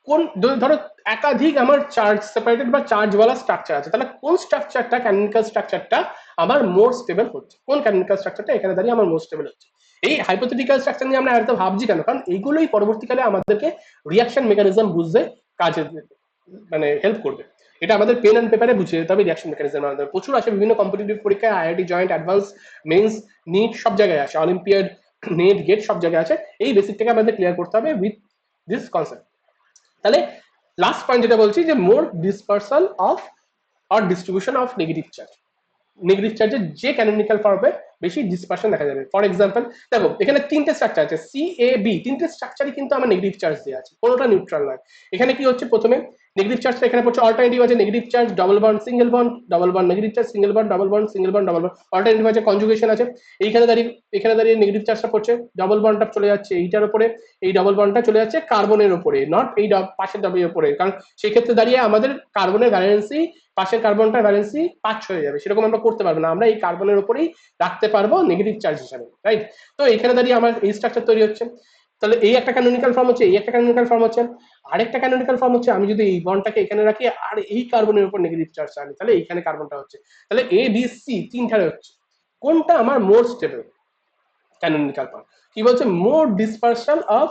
কোন, ধরো একাধিক আমার চার্জ সেপারেটেড বা চার্জওয়ালা স্ট্রাকচার আছে, তাহলে কোন স্ট্রাকচারটা কেমিক্যাল স্ট্রাকচারটা আমার মোর স্টেবল হচ্ছে, কোন কেমিক্যাল স্ট্রাকচারটা এখানে দাঁড়িয়ে আমার মোর স্টেবল হচ্ছে। এই হাইপোথেটিক্যাল স্ট্রাকচার নিয়ে আমরা এত ভাবছি কেন? কারণ এইগুলোই পরবর্তীকালে আমাদেরকে রিয়াকশন মেকানিজম বুঝতে কাজে মানে হেল্প করবে। এটা আমাদের পেন অ্যান্ড পেপারে বুঝিয়ে যেতে হবে রিয়াকশন মেকানিজম। আমাদের প্রচুর আসে বিভিন্ন কম্পিটিটিভ পরীক্ষায়, IIT joint, advance, mains, NEET সব জায়গায় আসে, অলিম্পিয়াড, নেট, গেট সব জায়গায় আছে। এই বেসিকটাকে আমাদের ক্লিয়ার করতে হবে উইথ দিস কনসেপ্ট। তাহলে লাস্ট পয়েন্ট যেটা বলছি যে মোর ডিসপারসাল অফ আর distribution of negative charge, negative চার্জের যে ক্যানোনিক্যাল ফর্মে বেশি ডিসপারশন দেখা যাবে। ফর এক্সাম্পল দেখো এখানে তিনটে স্ট্রাকচার আছে সি এ বি, তিনটে স্ট্রাকচারই কিন্তু আমার নেগেটিভ চার্জ দেওয়া আছে, কোনোটা নিউট্রাল নয়। এখানে কি হচ্ছে, প্রথমে নেগেটিভ চার্জটা এখানে পড়ছে, অল্টারনেটিভ আছে negative charge double bond single bond, double bond negative charge single bond, double bond single bond, double bond, alternative আছে কনজুগেশন আছে। এখানে দাঁড়িয়ে নেগেটিভ চার্জটা পড়ছে, ডবল বন্ডটা চলে যাচ্ছে এইটার উপরে, এই ডবল বন্ডটা চলে যাচ্ছে কার্বনের উপরে, নট এই পাশের ডবলের উপরে, কারণ সেই ক্ষেত্রে দাঁড়িয়ে আমাদের কার্বনের ভ্যালেন্সি পাশের কার্বনটার ভ্যালেন্সি 5 হয়ে যাবে, সেরকম আমরা করতে পারবো না, আমরা এই কার্বনের উপরেই রাখতে পারবো নেগেটিভ চার্জ হিসাবে, রাইট? তো এখানে দাঁড়িয়ে আমার এই স্ট্রাকচার তৈরি হচ্ছে। তাহলে এই একটা ক্যানোনিক্যাল ফর্ম হচ্ছে, এই একটা ক্যানোনিক্যাল ফর্ম হচ্ছে, আরেকটা ক্যানোনিক্যাল ফর্ম হচ্ছে আমি যদি এই বন্ডটাকে এখানে রাখি আর এই কার্বনের উপর নেগেটিভ চার্জ আনি, তাহলে এইখানে কার্বনটা হচ্ছে। তাহলে এ বি সি তিনটারে হচ্ছে, কোনটা আমার মোর স্টেবল ক্যানোনিক্যাল ফর্ম? কি বলছে, মোর ডিসপারশন অফ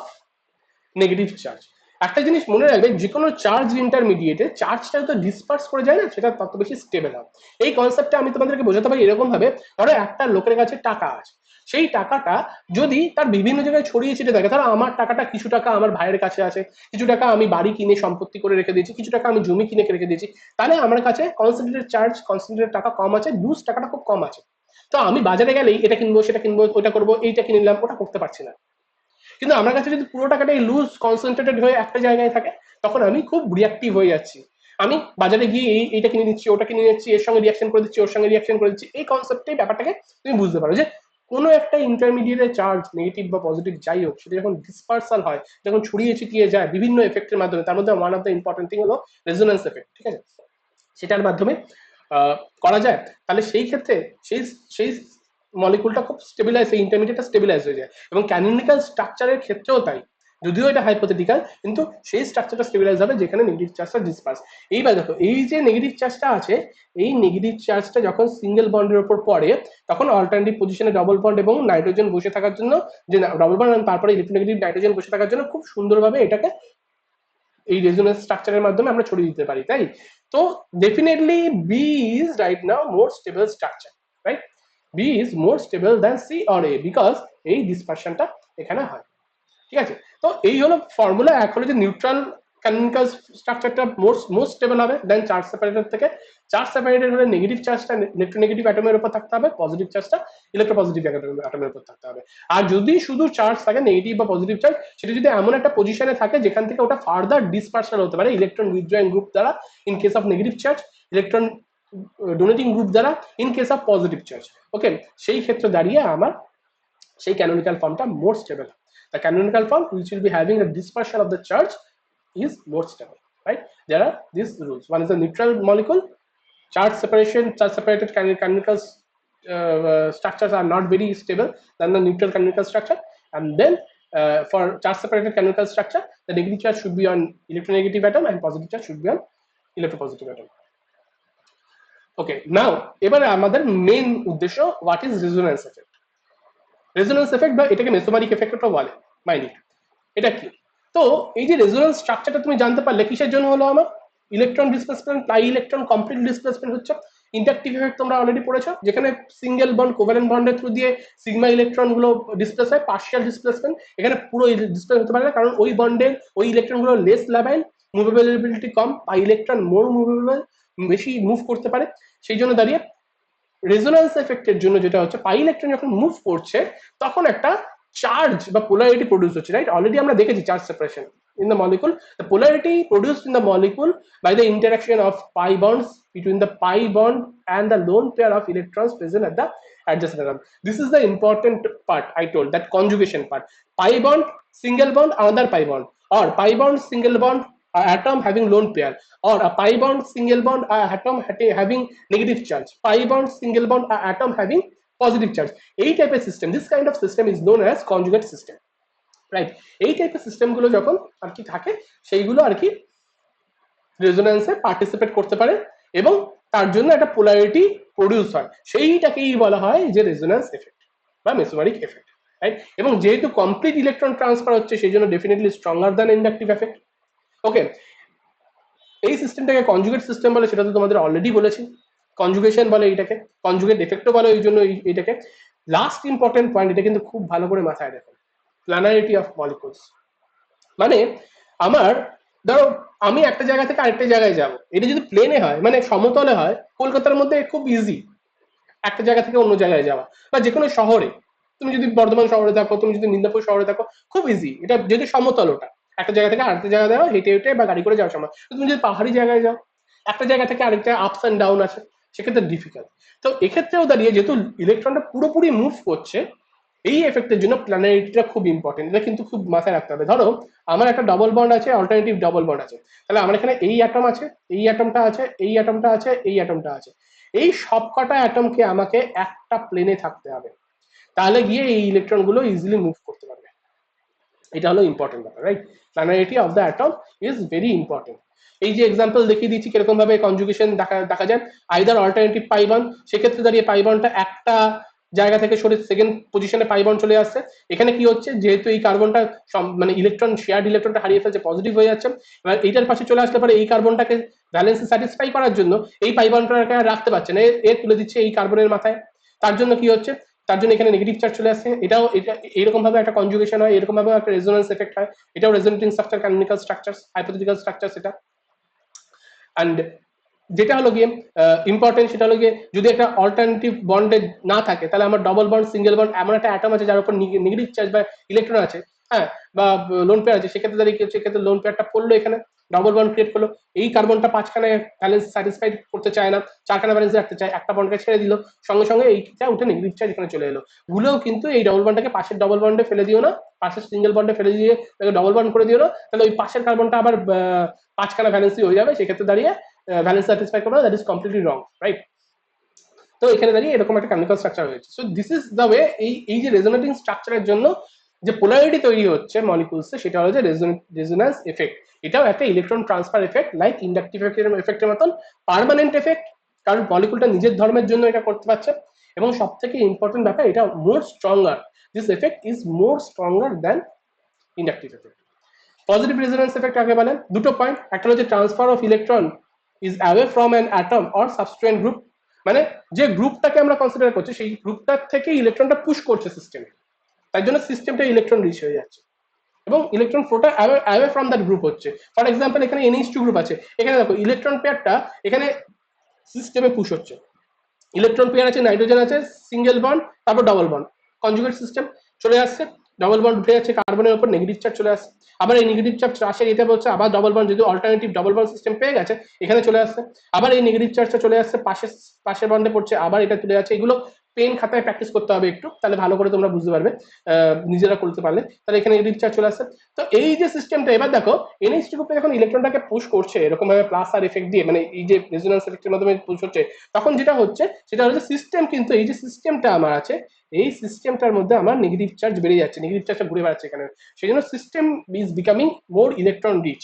নেগেটিভ চার্জ। একটা জিনিস মনে রাখবে, যে কোনো চার্জ ইন্টারমিডিয়েটে চার্জটা তো ডিসপার্স করে যায় না, সেটা তত বেশি স্টেবল হয়। এই কনসেপ্টটা আমি তোমাদেরকে বোঝাতে পারি এরকম ভাবে, ধরো একটা লোকের কাছে টাকা আছে, সেই টাকাটা যদি তার বিভিন্ন জায়গায় ছড়িয়ে ছিটে থাকে, ধরো আমার টাকাটা কিছু টাকা আমার ভাইয়ের কাছে আছে, কিছু টাকা আমি বাড়ি কিনে সম্পত্তি করে রেখে দিয়েছি, কিছু টাকা আমি জমি কিনে রেখে দিয়েছি, তাহলে আমার কাছে কনসেন্ট্রেটেড চার্জ, কনসেন্ট্রেটেড টাকা কম আছে, লুজ টাকাটা খুব কম আছে। তো আমি বাজারে গেলেই এটা কিনবো, সেটা কিনবো, ওটা করবো, এইটা কিনে নিলাম, ওটা করতে পারছি না। কিন্তু আমার কাছে যদি পুরো টাকাটাই লুজ কনসেন্ট্রেটেড হয়ে একটা জায়গায় থাকে, তখন আমি খুব রিয়াক্টিভ হয়ে যাচ্ছি, আমি বাজারে গিয়ে এইটা কিনে নিচ্ছি, ওটা কিনে নিচ্ছি, এর সঙ্গে রিয়াকশন করে দিচ্ছি, ওর সঙ্গে রিয়াকশন করে দিচ্ছি। এই কনসেপ্টেই ব্যাপারটাকে তুমি বুঝতে পারো যে কোনো একটা ইন্টারমিডিয়েটের চার্জ নেগেটিভ বা পজিটিভ যাই হোক, সেটা যখন ডিসপার্সাল হয়, যখন ছড়িয়ে ছিটিয়ে যায় বিভিন্ন এফেক্টের মাধ্যমে, তার মধ্যে one of the important thing হলো রেজোন্যান্স এফেক্ট, ঠিক আছে? সেটার মাধ্যমে করা যায়, তাহলে সেই ক্ষেত্রে সেই সেই মলিকুলটা খুব স্টেবিলাইজ, এই ইন্টারমিডিয়েটটা স্টেবিলাইজ হয়ে যায়। এবং ক্যানোনিক্যাল স্ট্রাকচারের ক্ষেত্রেও তাই, যদিও এটা হাইপোথেটিক্যাল, কিন্তু সেই স্ট্রাকচারটা স্টেবিলাইজ হবে যেখানে নেগেটিভ চার্জটা ডিসপার্স। এইবার দেখো এই যে নেগেটিভ চার্জটা আছে, এই নেগেটিভ চার্জটা যখন সিঙ্গেল বন্ডের উপর পড়ে, তখন অল্টারনেটিভ পজিশনে ডবল বন্ড এবং নাইট্রোজেন বসে থাকার জন্য, যে ডবল বন্ড তারপরে ইলেকট্রোনেগেটিভ নাইট্রোজেন বসে থাকার জন্য খুব সুন্দরভাবে এটাকে এই রেজোনেন্স স্ট্রাকচারের মাধ্যমে আমরা ছড়িয়ে দিতে পারি, তাই? তো definitely B is right now more stable structure, right? B is more stable than C or A, because এই ডিসপারশনটা এখানে হয়, ঠিক আছে? তো এই হলো ফর্মুলা। এক হলো যে নিউট্রাল ক্যানোনিক্যাল স্ট্রাকচারটা মোস্ট স্টেবল হবে দেন চার্জ সেপারেটর থেকে। চার্জ সেপারেটর হলে নেগেটিভ চার্জটা ইলেকট্রোনেগেটিভ অ্যাটমের উপর থাকতে হবে, পজিটিভ চার্জটা ইলেকট্রোপজিটিভ অ্যাটমের উপর থাকতে হবে। আর যদি শুধু চার্জ থাকে নেগেটিভ বা পজিটিভ চার্জ, সেটা যদি এমন একটা পজিশনে থাকে যেখান থেকে ওটা ফার্দার ডিসপারশন হতে পারে ইলেকট্রন উইথড্রয়িং গ্রুপ দ্বারা in case of negative charge, electron donating group দ্বারা in case of positive charge, okay, সেই ক্ষেত্রে দাঁড়িয়ে আমার সেই ক্যানোনিক্যাল ফর্মটা more stable. The canonical form which will be having a dispersion of the charge is more stable, right? There are these rules. One is the neutral molecule, charge separation, charge separated canonical structures are not very stable than the neutral canonical structure, and then for charge separated canonical structure the negative charge should be on electronegative atom and positive charge should be on electropositive atom. ওকে, নাও এবারে আমাদের মেইন উদ্দেশ্য, what is resonance effect. Resonance effect বা এটাকে মেসোমারিক এফেক্টও বলে, মাইন্ড এটা কি। তো এই যে রেজোন্যান্স স্ট্রাকচারটা তুমি জানতে পারলে কিসের জন্য হলো আমার, electron displacement, pi electron complete displacement হচ্ছে। ইন্ডাকটিভ এফেক্ট তোমরা অলরেডি পড়েছো, যেখানে সিঙ্গেল বন্ড কোভ্যালেন্ট বন্ডের থ্রু দিয়ে সিগমা ইলেকট্রন গুলো ডিসপ্লেস হয়, পার্শিয়াল ডিসপ্লেসমেন্ট। এখানে পুরো ডিসপ্লেস হতে পারে না, কারণ ওই বন্ডের ওই ইলেকট্রন গুলো লেস ল্যাবাইল, মুভেবিলিটি কম, পাই ইলেকট্রন মোর মুভেবল, বেশি মুভ করতে পারে। সেই জন্য দাঁড়িয়ে রেজোন্যান্স এফেক্টের জন্য যেটা হচ্ছে, পাই ইলেকট্রন যখন মুভ করছে তখন একটা চার্জ বা পোলারিটি প্রডিউস হচ্ছে, রাইট। অলরেডি আমরা দেখেছি charge separation in the molecule, the polarity produced in the molecule by the interaction of pi bonds between the pi bond and the lone pair of electrons present at the adjacent atom. This is the important part I told, that conjugation part. Pi bond single bond another pi bond, or pi bond single bond atom having lone pair, or a pi bond single bond atom having negative charge, pi bond single bond atom having positive charge. A type of system, this kind of system is known as conjugate system, right. এই টাইপের সিস্টেম গুলো যখন আর কি থাকে, সেইগুলো আর কি রেজোন্যান্সে পার্টিসিপেট করতে পারে এবং তার জন্য একটা পোলারিটি প্রডিউস হয়, সেইটাকেই বলা হয় যে রেজোন্যান্স এফেক্ট বা মেসোমারিক এফেক্ট, রাইট। এবং যেহেতু কমপ্লিট ইলেকট্রন ট্রান্সফার হচ্ছে, সেই জন্য definitely stronger than inductive effect. Okay, এই সিস্টেমটাকে কনজুগেট সিস্টেম বলে, সেটা তো তোমাদের অলরেডি বলেছি। কনজুগেশন বলে এটাকে, কনজুগেট এফেক্টও বলে ওই জন্য এটাকে। লাস্ট ইম্পর্টেন্ট পয়েন্ট, এটা কিন্তু খুব ভালো করে মাথায় রাখো, প্ল্যানারিটি অফ মলিকুলস। মানে আমার ধরো আমি একটা জায়গা থেকে আরেকটা জায়গায় যাব, এটা যদি প্লেনে হয় মানে সমতলে হয়, কলকাতার মধ্যে খুব ইজি একটা জায়গা থেকে অন্য জায়গায় যাওয়া, বা যে কোনো শহরে, তুমি যদি বর্ধমান শহরে থাকো, তুমি যদি মিদনাপুর শহরে থাকো, খুব ইজি এটা, যদি সমতল ওটা একটা জায়গা থেকে আরেকটা জায়গায় যাওয়া হেঁটে হেঁটে বা গাড়ি করে যাওয়ার সময়। তুমি যদি পাহাড়ি জায়গায় যাও, একটা জায়গা থেকে আরেকটা আপস অ্যান্ড ডাউন আছে, সেক্ষেত্রে ডিফিকাল্ট। তো এক্ষেত্রেও দাঁড়িয়ে যেহেতু ইলেকট্রনটা পুরোপুরি মুভ করছে, এই এফেক্টের জন্য প্ল্যানারিটিটা খুব ইম্পর্টেন্ট, এটা কিন্তু খুব মাথায় রাখতে হবে। ধরো আমার একটা ডবল বন্ড আছে, অল্টারনেটিভ ডবল বন্ড আছে, তাহলে আমার এখানে এই অ্যাটম আছে, এই অ্যাটমটা আছে, এই অ্যাটমটা আছে, এই অ্যাটমটা আছে, এই সবকটা অ্যাটমকে আমাকে একটা প্লেনে থাকতে হবে, তাহলে গিয়ে এই ইলেকট্রন গুলো ইজিলি মুভ করতে পারবে। এটা হলো ইম্পর্টেন্ট ব্যাপার, right. Planarity of the atom is very important. এই যে এক্সাম্পল দেখিয়ে দিচ্ছি কিরকম ভাবে কনজুগেশন দেখা যায়, আইদার অল্টারনেটিভ পাই বন্ড, সেক্ষেত্রে দাঁড়িয়ে পাই বন্ডটা একটা জায়গা থেকে সরে সেকেন্ড পজিশনে পাই বন্ড চলে আসছে। এখানে কি হচ্ছে, যেহেতু এই কার্বনটা মানে ইলেকট্রন শেয়ার্ড ইলেকট্রনটা হারিয়ে ফেলছে, পজিটিভ হয়ে যাচ্ছে, এবার এইটার পাশে চলে আসতে পারে এই কার্বনটাকে ব্যালেন্সে স্যাটিসফাই করার জন্য এই পাই বন্ডটাকে রাখতে পারছে না, এ তুলে দিচ্ছে এই কার্বনের মাথায়। তার জন্য কি হচ্ছে, তার জন্য এখানে নেগেটিভ চার্জ চলে আসছে। এটাও এটা এরকম ভাবে একটা কনজুগেশন হয়, এরকম ভাবে একটা রেজোন্যান্স এফেক্ট হয়। এটাও resonating structure, canonical structure, hypothetical structure সেটা। অ্যান্ড যেটা হলো গিয়ে ইম্পর্টেন্ট, সেটা হলো গিয়ে যদি একটা অল্টারনেটিভ বন্ডে না থাকে, তাহলে আমার ডবল বন্ড, সিঙ্গেল বন্ড, এমন একটা অ্যাটম আছে যার উপর নেগেটিভ চার্জ বা ইলেকট্রন আছে, হ্যাঁ, বা লোন পেয়ার আছে, সেক্ষেত্রে দাঁড়িয়ে কি হচ্ছে, সেক্ষেত্রে লোন পেয়ারটা পড়লো এখানে, ডবল বন্ড ক্রিয়েট করলো, এই কার্বনটা পাঁচখানে ব্যালেন্স স্যাটিসফাইড করতে চায় না, চারখানে ব্যালেন্স রাখতে চায়, একটা বন্ডকে ছেড়ে দিল, সঙ্গে সঙ্গে এইটা উঠে নেগেটিভ চার্জ এখানে চলে এলো। ভুলেও কিন্তু এই ডবল বন্ডটাকে পাশের ডবল বন্ডে ফেলে দিও না, পাশের সিঙ্গেল বন্ডে ফেলে দিয়ে তাকে ডবল বন্ড করে দিও না, তাহলে ওই পাশের কার্বনটা আবার পাঁচখানা ভ্যালেন্সি হয়ে যাবে, সেক্ষেত্রে দাঁড়িয়ে ভ্যালেন্স স্যাটিসফাই করবে, that is completely wrong, right. তো এখানে দাঁড়িয়ে এরকম একটা কেমিক্যাল স্ট্রাকচার হয়েছে। So this is the way, এই যে রেজোনেটিং স্ট্রাকচারের জন্য যে পোলারিটি তৈরি হচ্ছে মলিকুলসে, সেটা হলো যে রেজোন্যান্স এফেক্ট। এটাও একটা electron transfer effect, like inductive এফেক্টের মতন পার্মানেন্ট এফেক্ট, কারণ মলিকুলটা নিজের ধর্মের জন্য এটা করতে পারছে। এবং সব থেকে ইম্পর্টেন্ট ব্যাপার, এটা more stronger, this effect is more stronger than inductive effect. Positive resonance effect কাকে বলে? দুটো পয়েন্ট, একটা হলো যে transfer of electron is away from an atom or substituent group, মানে যে গ্রুপটাকে আমরা কনসিডার করছি সেই গ্রুপটার থেকে ইলেকট্রনটা পুশ করছে সিস্টেমে, তার জন্য সিস্টেমটা ইলেকট্রন রিচ হয়ে যাচ্ছে এবং ইলেকট্রন ফ্লোটা অ্যাওয়ে ফ্রম দ্যাট গ্রুপ হচ্ছে। ফর এক্সাম্পল এখানে NH2 গ্রুপ আছে, এখানে দেখো ইলেকট্রন পেয়ারটা এখানে সিস্টেমে পুশ হচ্ছে, ইলেকট্রন পেয়ার আছে, নাইট্রোজেন আছে, সিঙ্গেল বন্ড, তারপর ডবল বন্ড, কনজুগেট সিস্টেম চলে আসছে, ডবল বন্ড উঠে যাচ্ছে, কার্বনের উপর নেগেটিভ চার্জ চলে আসছে, আবার এই নেগেটিভ চার্জ আসে, এটা বলছে আবার ডবল বন্ড, যদি অল্টারনেটিভ ডবল বন্ড সিস্টেম পেয়ে গেছে এখানে চলে আসছে, আবার এই নেগেটিভ চার্জটা চলে আসছে, পাশের বন্ডে পড়ছে, আবার এটা চলে যাচ্ছে, এগুলো পেন খাতায় প্র্যাকটিস করতে হবে একটু, তাহলে ভালো করে তোমরা বুঝতে পারবে নিজেরা করতে পারলে। তাহলে এখানে নেগেটিভ চার্জ চলে আসছে। তো এই যে সিস্টেমটা, এবার দেখো NH2 গ্রুপে যখন ইলেকট্রনটাকে পুশ করছে এরকম ভাবে প্লাস আর এফেক্ট দিয়ে, মানে এই যে রেজোন্যান্স এফেক্টের মাধ্যমে পুশ হচ্ছে, তখন যেটা হচ্ছে সেটা হচ্ছে সিস্টেম, কিন্তু এই যে সিস্টেমটা আমার আছে এই সিস্টেমটার মধ্যে আমার নেগেটিভ চার্জ বেড়ে যাচ্ছে, নেগেটিভ চার্জটা ঘুরে বেড়াচ্ছে এখানে, সেই জন্য system is becoming more electron rich.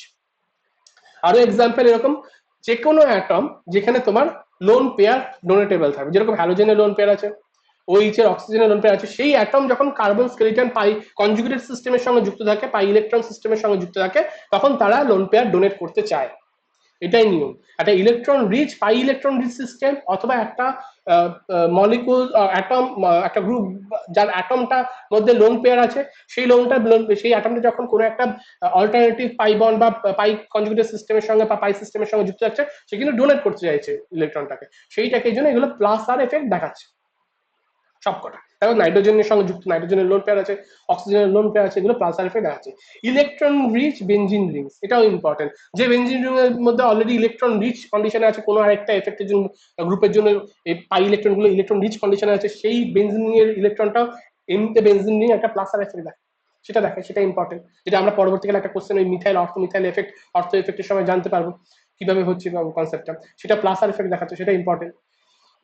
আরো এক্সাম্পল এরকম, যে কোনো অ্যাটম যেখানে তোমার লোন পেয়ার ডোনেটেবল থাকবে, যেরকম হ্যালোজেনের লোন পেয়ার আছে, OH এর অক্সিজেনের লোন পেয়ার আছে, সেই অ্যাটম যখন কার্বন স্কেলিটন পাই কনজুগেটেড সিস্টেমের সঙ্গে যুক্ত থাকে, পাই ইলেকট্রন সিস্টেমের সঙ্গে যুক্ত থাকে, তখন তারা লোন পেয়ার ডোনেট করতে চায়। এটাই নিয়ম। একটা electron rich, pi electron rich system, অথবা একটা মলিকুল অ্যাটম, একটা গ্রুপ যার অ্যাটমটা মধ্যে লোন পেয়ার আছে, সেই লোনটা সেই অ্যাটমটা যখন কোনো একটা অল্টারনেটিভ পাই বন্ড বা পাই কনজুগেটেড সিস্টেমের সঙ্গে বা পাই সিস্টেমের সঙ্গে যুক্ত থাকছে, সে কিন্তু ডোনেট করতে চাইছে ইলেকট্রনটাকে, সেইটাকে এই জন্য এগুলো প্লাস আর এফেক্ট দেখাচ্ছে সবকটা। তারপর নাইট্রোজেনের সঙ্গে যুক্ত, নাইট্রোজেনের লোন পেয়ার আছে, অক্সিজেনের লোন পেয়ার আছে, এগুলো প্লাস আর এফেক্ট আছে। ইলেকট্রন রিচ বেনজিন রিংস, এটাও ইম্পর্টেন্ট, যে বেনজিন রিং এর মধ্যে অলরেডি ইলেকট্রন রিচ কন্ডিশনে আছে, কোনো আরেকটা এফেক্টের জন্য গ্রুপের জন্য এই পাই ইলেকট্রন গুলো ইলেকট্রন রিচ কন্ডিশনে আছে, সেই বেনজিন এর ইলেকট্রনটাও এমনিতে বেনজিন রিং একটা প্লাস আর এফেক্ট দেয়, সেটা দেখে, সেটা ইম্পর্টেন্ট, যেটা আমরা পরবর্তীকালে একটা কোশ্চেন ওই মিথাইল অর্থ মিথাইল এফেক্ট, অর্থ এফেক্টের সময় জানতে পারবো কিভাবে হচ্ছে কনসেপ্টটা, সেটা প্লাস আর এফেক্ট দেখাচ্ছে, সেটা ইম্পর্টেন্ট।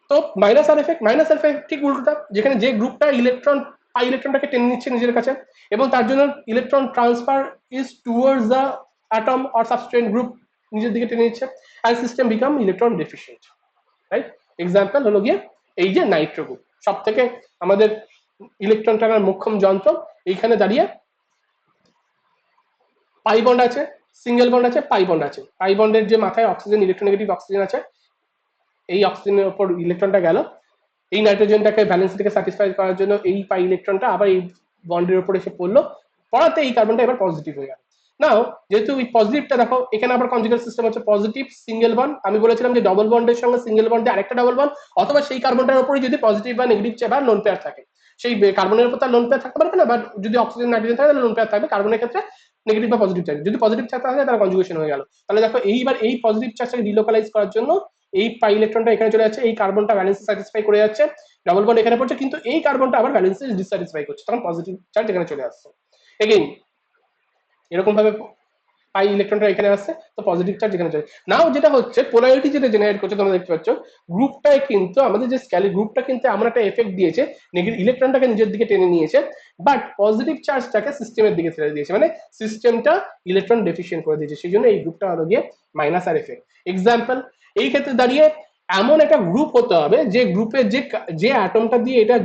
তো মাইনাস আর এফেক্ট ঠিক উল্টোটা, যেখানে যে গ্রুপটা ইলেকট্রন পাই ইলেকট্রনটাকে টেনে নিচ্ছে নিজের কাছে, এবং তার জন্য electron transfer is towards the atom or substrate group নিজের দিকে টেনে নিচ্ছে, আর system become electron deficient, right? Example হলো গিয়ে এই যে নাইট্রো গ্রুপ, সব থেকে আমাদের ইলেকট্রন টানার মোক্ষম যন্ত্র, এইখানে দাঁড়িয়ে পাই বন্ড আছে, সিঙ্গেল বন্ড আছে, পাই বন্ড আছে, পাই বন্ডের যে মাথায় অক্সিজেন, ইলেকট্রোনেগেটিভ অক্সিজেন আছে, এই অক্সিজেনের উপর ইলেকট্রনটা গেল, এই নাইট্রোজেনটাকে ভ্যালেন্সিটাকে স্যাটিসফাই করার জন্য এই পাই ইলেকট্রনটা আবার এই বন্ডের উপর এসে পড়লো, পড়াতে এই কার্বনটা এবার পজিটিভ হয়ে গেল। নাও যেহেতু এই পজিটিভটা দেখো, এখানে আবার কনজুগেট সিস্টেম হচ্ছে পজিটিভ সিঙ্গেল বন্ড, আমি বলেছিলাম যে ডবল বন্ডের সঙ্গে সিঙ্গেল বন্ডে আরেকটা ডবল বন্ড, অথবা সেই কার্বনটার উপরে যদি পজিটিভ বা নেগেটিভ বা লোন পেয়ার থাকে, সেই কার্বনের উপর তার লোন পেয়ার থাকতে পারবে না, বাট যদি অক্সিজেন নাইট্রোজেন থাকে তাহলে লোন পেয়ার থাকবে, কার্বনের ক্ষেত্রে নেগেটিভ বা পজিটিভ চার্জ, যদি পজিটিভ চার্জ থাকে তাহলে কনজুগেশন হয়ে গেল। তাহলে দেখো এইবার এই পজিটিভ চার্জটাকে ডিলোকালাইজ করার জন্য এই পাই ইলেকট্রনটা এখানে চলে যাচ্ছে, এই কার্বনটা ভ্যালেন্সি স্যাটিসফাই করে যাচ্ছে, ডবল বন্ড এখানে পড়ছে, কিন্তু এই কার্বনটা আবার ভ্যালেন্সি ডিসস্যাটিসফাই করছে, তখন পজিটিভ চার্জ এখানে চলে আসছে। এগেইন এরকম ভাবে পাই ইলেকট্রনটা এখানে আসছে, তো পজিটিভ চার্জ এখানে চলে। নাও যেটা হচ্ছে পোলারিটি যেটা জেনারেট করছে, তোমরা দেখতে পাচ্ছ গ্রুপটায় কিন্তু আমাদের যে স্ক্যালি গ্রুপটা কিন্তু এমন একটা এফেক্ট দিয়েছে, নেগেটিভ ইলেকট্রনটাকে নিজের দিকে টেনে নিয়েছে, বাট পজিটিভ চার্জটাকে সিস্টেমের দিকে ছেড়ে দিয়েছে, মানে সিস্টেমটা ইলেকট্রন ডেফিশিয়েন্ট করে দিয়েছে, সেই জন্য এই গ্রুপটা হলো গিয়ে মাইনাস আর এফেক্ট। এক্সাম্পল, এই ক্ষেত্রে দাঁড়িয়ে এমন একটা গ্রুপ হতে হবে যে গ্রুপের যে অ্যাটমটা দিয়ে এটা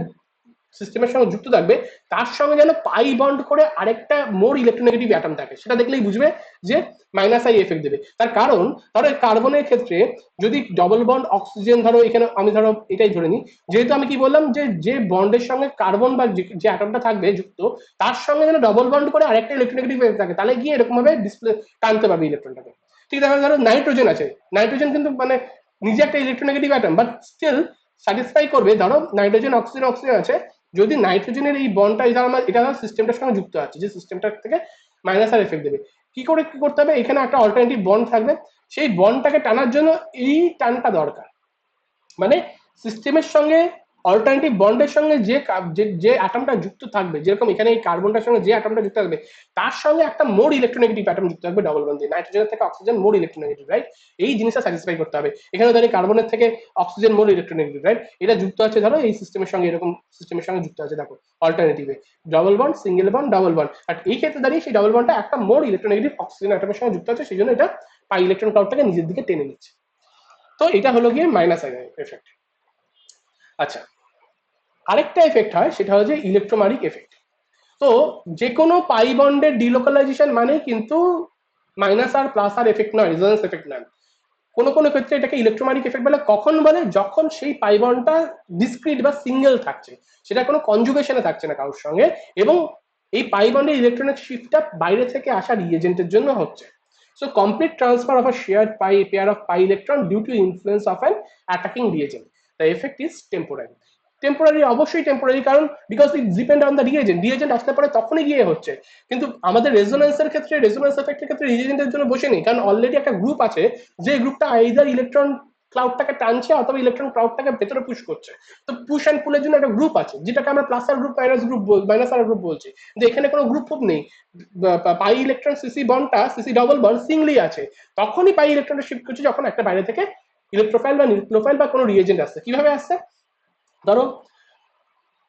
সিস্টেমের সঙ্গে যুক্ত থাকবে, তার সঙ্গে যেন পাই বন্ড করে আরেকটা মোর ইলেকট্রোনেগেটিভ অ্যাটম থাকে, সেটা দেখলেই বুঝবে যে মাইনাস আই এফেক্ট দেবে। তার কারণ ধরো কার্বনের ক্ষেত্রে যদি ডবল বন্ড অক্সিজেন, ধরো এখানে আমি ধরো এটাই ধরে নিই, যেহেতু আমি কি বললাম যে বন্ডের সঙ্গে কার্বন বা যে অ্যাটমটা থাকবে যুক্ত, তার সঙ্গে যেন ডবল বন্ড করে আরেকটা ইলেকট্রোনেগেটিভ থাকে, তাহলে গিয়ে এরকম ভাবে ডিসপ্লে টানতে পারবে ইলেকট্রনটাকে। ঠিক আছে, ধরো নাইট্রোজেন আছে, নাইট্রোজেন কিন্তু মানে নিজে একটা electronegative atom, but still satisfy করবে, ধরো নাইট্রোজেন অক্সিজেন অক্সিজেন আছে, যদি নাইট্রোজেনের এই বন্ডটা এটা সিস্টেমটার সঙ্গে যুক্ত আছে, যে সিস্টেমটার থেকে মাইনাস আর এফেক্ট দেবে, কি করতে হবে, এখানে একটা অল্টারনেটিভ বন্ড থাকবে, সেই বন্ডটাকে টানার জন্য এই টানটা দরকার, মানে সিস্টেমের সঙ্গে অল্টারনেটিভ বন্ডের সঙ্গে যে অ্যাটমটা যুক্ত থাকবে, যেরকম এখানে এই কার্বনটার সঙ্গে যে অ্যাটমটা যুক্ত থাকবে, তার সঙ্গে একটা মোর ইলেকট্রোনেগেটিভ অ্যাটম যুক্ত থাকবে ডবল বন্ড দিয়ে, নাইট্রোজেনের থেকে অক্সিজেন মোর ইলেকট্রোনেগেটিভ, রাইট? এই জিনিসটা স্যাটিসফাই করতে হবে। এখানে ধরো কার্বনের থেকে অক্সিজেন মোর ইলেকট্রোনেগেটিভ, রাইট? এটা যুক্ত আছে ধরো এই সিস্টেমের সঙ্গে, এরকম সিস্টেমের সঙ্গে যুক্ত আছে, দেখো অল্টারনেটিভে double bond single bond double bond, আর এই ক্ষেত্রে দাঁড়িয়ে সেই ডবল বন্ডটা একটা মোর ইলেকট্রোনেগেটিভ অক্সিজেন অ্যাটমের সঙ্গে যুক্ত আছে, সেই জন্য এটা পাই ইলেকট্রন ক্লাউডটাকে নিজের দিকে টেনে নিচ্ছে। তো এটা হলো গিয়ে মাইনাস এফেক্ট। আচ্ছা, আরেকটা এফেক্ট হয়, সেটা হচ্ছে ইলেকট্রোমারিক এফেক্ট। তো যে কোনো পাই বন্ডের ডিলোকালাইজেশন মানে কিন্তু মাইনাস আর প্লাস আর এফেক্ট নয়, রেজোন্যান্স এফেক্ট নয়। কোনো কোনো ক্ষেত্রে এটাকে ইলেকট্রোমারিক এফেক্ট বলে, কখন বলে, যখন সেই পাই বন্ডটা ডিসক্রিট বা সিঙ্গেল থাকছে, সেটা কোনো কনজুগেশনে থাকছে না কারোর সঙ্গে, এবং এই পাই বন্ডের ইলেকট্রনিক শিফটটা বাইরে থেকে আসা রিএজেন্টের জন্য হচ্ছে। So complete transfer of a shared pair of pi electron due to influence of an attacking reagent. The effect is temporary. Temporary, অবশ্যই টেম্পোরারি, কারণ because it depend on the reagent আসলে পরে তখনই গিয়ে হচ্ছে, কিন্তু আমাদের রেজোন্যান্সের ক্ষেত্রে, রেজোন্যান্স এফেক্টের ক্ষেত্রে রিএজেন্টের জন্য বসে নেই, কারণ অলরেডি একটা গ্রুপ আছে, যে গ্রুপটা আইদার ইলেকট্রন ক্লাউডটাকে টানছে অথবা ইলেকট্রন ক্লাউডটাকে ভেতরে পুশ করছে। তো পুশ অ্যান্ড পুলের জন্য একটা গ্রুপ আছে যেটাকে আমরা plus R group minus R group বলছি, কিন্তু এখানে কোনো গ্রুপ নেই। পাই ইলেকট্রন সিসি বন্ডটা সিসি ডবল বন্ড সিঙ্গলি আছে, তখনই পাই ইলেকট্রনটা শিফট করছে যখন একটা বাইরে থেকে ইলেকট্রোফাইল বা নিউক্লিওফাইল বা কোনো রিয়েজেন্ট আসছে। কিভাবে আসছে? ধরো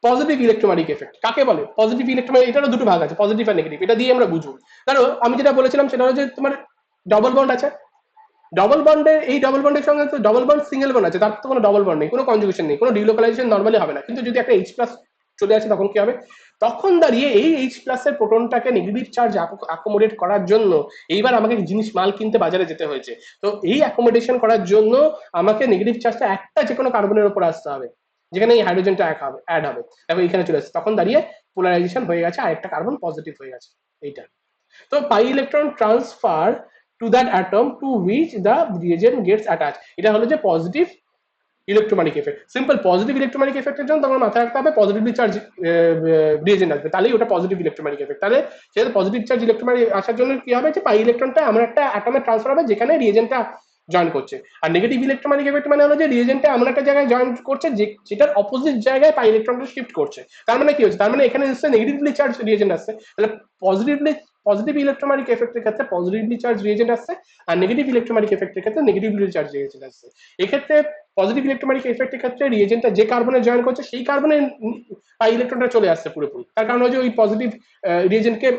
পজিটিভ ইলেকট্রোম্যাটিক এফেক্ট কাকে বলে? পজিটিভ ইলেকট্রোম্যাটিক, এটারও দুটো ভাগ আছে, পজিটিভ আর নেগেটিভ, এটা দিয়ে আমরা বুঝবো। ধরো আমি যেটা বলেছিলাম সেটা হলো যে তোমার ডবল বন্ড আছে, ডবল বন্ডের এই ডবল বন্ডের সঙ্গে তো ডবল বন্ড সিঙ্গেল বন্ড আছে, তার তো কোনো ডবল বন্ড নেই, কোনো কনজুগেশন নেই, কোনো ডিলোকালাইজেশন নর্মালি হবে না। কিন্তু যদি একটা এইচ প্লাস চলে আসে তখন কি হবে? তখন দাঁড়িয়ে এই এইচ প্লাসের প্রোটনটাকে নেগেটিভ চার্জ অ্যাকোমোডেট করার জন্য এইবার আমাকে জিনিস মাল কিনতে বাজারে যেতে হয়েছে। তো এই অ্যাকোমোডেশন করার জন্য আমাকে নেগেটিভ চার্জটা একটা যে কোনো কার্বনের উপর আসতে হবে, যেখানে এই হাইড্রোজেনটা অ্যাড হবে, এবং এখানে চলে আসছে, তখন দাঁড়িয়ে পোলারাইজেশন হয়ে গেছে, আরেকটা কার্বন পজিটিভ হয়ে গেছে এইটা। তো pi electron transfer to that atom to which the reagent gets attach, এটা হলো যে positive electromeric effect. Simple positive electromeric এফেক্টের জন্য তোমার মাথায় রাখতে হবে পজিটিভলি চার্জ রিয়েজেন্ট আসবে, তাহলেই ওটা পজিটিভ ইলেকট্রোম্যাটিক এফেক্ট। তাহলে সেটা পজিটিভ চার্জ ইলেকট্রোম্যাটিক আসার জন্য কি হবে, যে পাই ইলেকট্রনটা আমরা একটা অ্যাটমে ট্রান্সফার হবে যেখানে রিয়েজেন্টটা জয়েন করছে। আর নেগেটিভ ইলেকট্রোম্যাটিক এফেক্ট মানে হলো যে রিয়েজেন্টটা এমন একটা জায়গায় জয়েন করছে যেটার অপোজিট জায়গায় পাই ইলেকট্রনটা শিফট করছে। তার মানে কি হচ্ছে? তার মানে এখানে নিশ্চয়ই নেগেটিভলি চার্জ রিয়েজেন্ট আসছে, তাহলে পজিটিভ ইলেকট্রোম্যাটিক এফেক্টের ক্ষেত্রে পজিটিভলি চার্জ রিয়েজেন্ট আসছে, আর নেগেটিভ ইলেকট্রোম্যাটিক এফেক্টের ক্ষেত্রে নেগেটিভলি চার্জ রিয়েজেন্ট আসছে। এক্ষেত্রে পজিটিভ ইলেকট্রোম্যাটিক এফেক্টের ক্ষেত্রে রিয়েজেন্টটা যে কার্বনে জয়েন করছে সেই কার্বনে পাই ইলেকট্রনটা চলে আসছে পুরোপুরি, তার কারণ হচ্ছে ওই পজিটিভ রিয়েজেন্টকে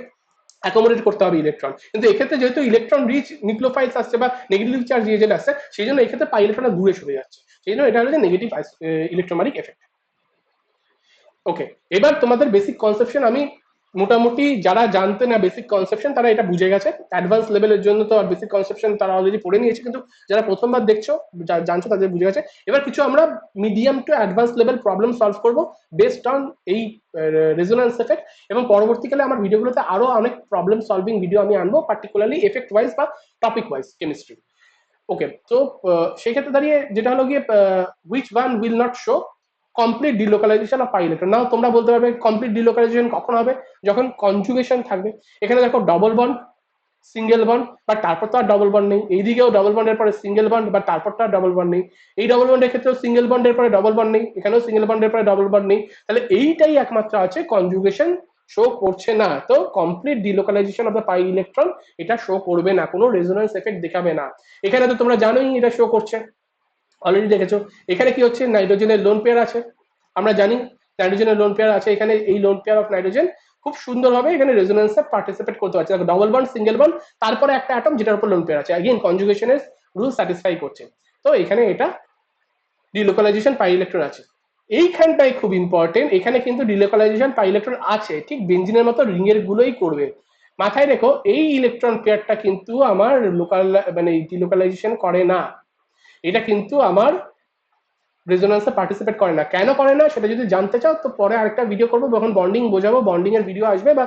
অ্যাকোমোডেট করতে হবে ইলেকট্রন। কিন্তু এক্ষেত্রে যেহেতু ইলেকট্রন রিচ নিউক্লিওফাইলস আসছে বা নেগেটিভ চার্জ রিয়েজেন্ট আসছে, সেই জন্য এক্ষেত্রে পাই ইলেকট্রনটা দূরে সরে যাচ্ছে, সেই জন্য এটা হচ্ছে নেগেটিভ ইলেকট্রোম্যাটিক এফেক্ট। ওকে, এবার তোমাদের বেসিক কনসেপশন আমি মোটামুটি যারা জানতে না বেসিক কনসেপশন তারা এটা বুঝে গেছে, অ্যাডভান্স লেভেলের জন্য তো আর বেসিক কনসেপশন তারা অলরেডি পড়ে নিয়েছে, কিন্তু যারা প্রথমবার দেখছো জানছো তাদের বুঝে গেছে। এবার কিছু আমরা medium to advance level problem solve করব বেসড অন এই রেজোন্যান্স এফেক্ট, এবং পরবর্তীকালে আমার ভিডিওগুলোতে আরো অনেক প্রবলেম সলভিং ভিডিও আমি আনবো, পার্টিকুলারলি এফেক্ট ওয়াইজ বা টপিক ওয়াইজ কেমিস্ট্রি। ওকে, তো সেই ক্ষেত্রে দাঁড়িয়ে যেটা হলো গিয়ে which one will not show complete delocalization of pi electron. Now তোমরা বলতে পারবে কমপ্লিট ডিলোকালাইজেশন কখন হবে? যখন কনজুগেশন থাকবে। এখানে দেখো ডবল বন্ড, সিঙ্গেল বন্ড, বা তারপর তো আর ডবল বন্ড নেই, এইদিকেও ডবল বন্ডের পরে সিঙ্গেল বন্ড, বা তারপর তো আর ডবল বন্ড নেই, এই ডবল বন্ডের ক্ষেত্রেও সিঙ্গেল বন্ডের পরে ডবল বন্ড নেই, এখানেও সিঙ্গেল বন্ডের পরে ডবল বন্ড নেই, তাহলে এইটাই একমাত্র আছে কনজুগেশন শো করছে না। তো complete delocalization of the pi electron এটা শো করবে না, কোনো রেজোন্যান্স এফেক্ট দেখাবে না। এখানে তো তোমরা জানোই এটা শো করছে, অলরেডি দেখেছো। এখানে কি হচ্ছে? নাইট্রোজেনের লোন পেয়ার আছে, আমরা জানি নাইট্রোজেনের লোন পেয়ার আছে, এখানে এই লোন পেয়ার অফ নাইট্রোজেন খুব সুন্দরভাবে এখানে রেজোন্যান্সে পার্টিসিপেট করতে পারছে, ডবল বন্ড, সিঙ্গেল বন্ড, তারপরে একটা অ্যাটম যেটার উপর লোন পেয়ার আছে, अगेन কনজুগেশনের রুল স্যাটিসফাই করছে। তো এখানে এটা ডিলোকালাইজেশন পাই ইলেকট্রন আছে, এইখানটাই খুব ইম্পর্টেন্ট। এখানে কিন্তু ডিলোকালাইজেশন পাই ইলেকট্রন আছে, ঠিক বেঞ্জিনের মতো রিং এর গুলোই করবে। মাথায় রেখো এই ইলেকট্রন পেয়ারটা কিন্তু আমার লোকাল মানে ডিলোকালাইজেশন করে না, এটা কিন্তু আমার রেজোন্যান্সে পার্টিসিপেট করে না। কেন করে না সেটা যদি জানতে চাও তো পরে আরেকটা ভিডিও করবো, যখন বন্ডিং বোঝাবো, বন্ডিং এর ভিডিও আসবে বা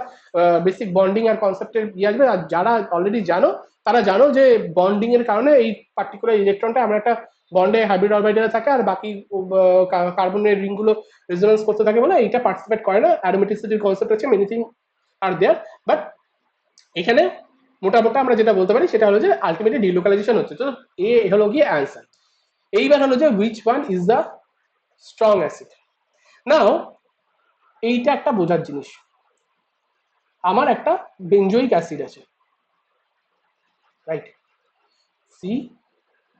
বেসিক বন্ডিং আর কনসেপ্টের ইয়ে আসবে। আর যারা অলরেডি জানো তারা জানো যে বন্ডিং এর কারণে এই পার্টিকুলার ইলেকট্রনটা আমরা একটা বন্ডে হাইব্রিড অরবিটালে থাকে, আর বাকি কার্বনের রিং গুলো রেজোন্যান্স করতে থাকে বলে এইটা পার্টিসিপেট করে না। অ্যারোমেটিসিটির কনসেপ্ট আছে, many thing are there, but এখানে মোটামুটি আমরা যেটা বলতে পারি সেটা হলো যে আলটিমেটলি ডিলোকালাইজেশন হচ্ছে। তো এ হলো গিয়ে অ্যান্সার। এইবার হলো যে which one is the strong acid. Now এইটা একটা বোঝার জিনিস, আমার একটা বেঞ্জোইক অ্যাসিড আছে, right, C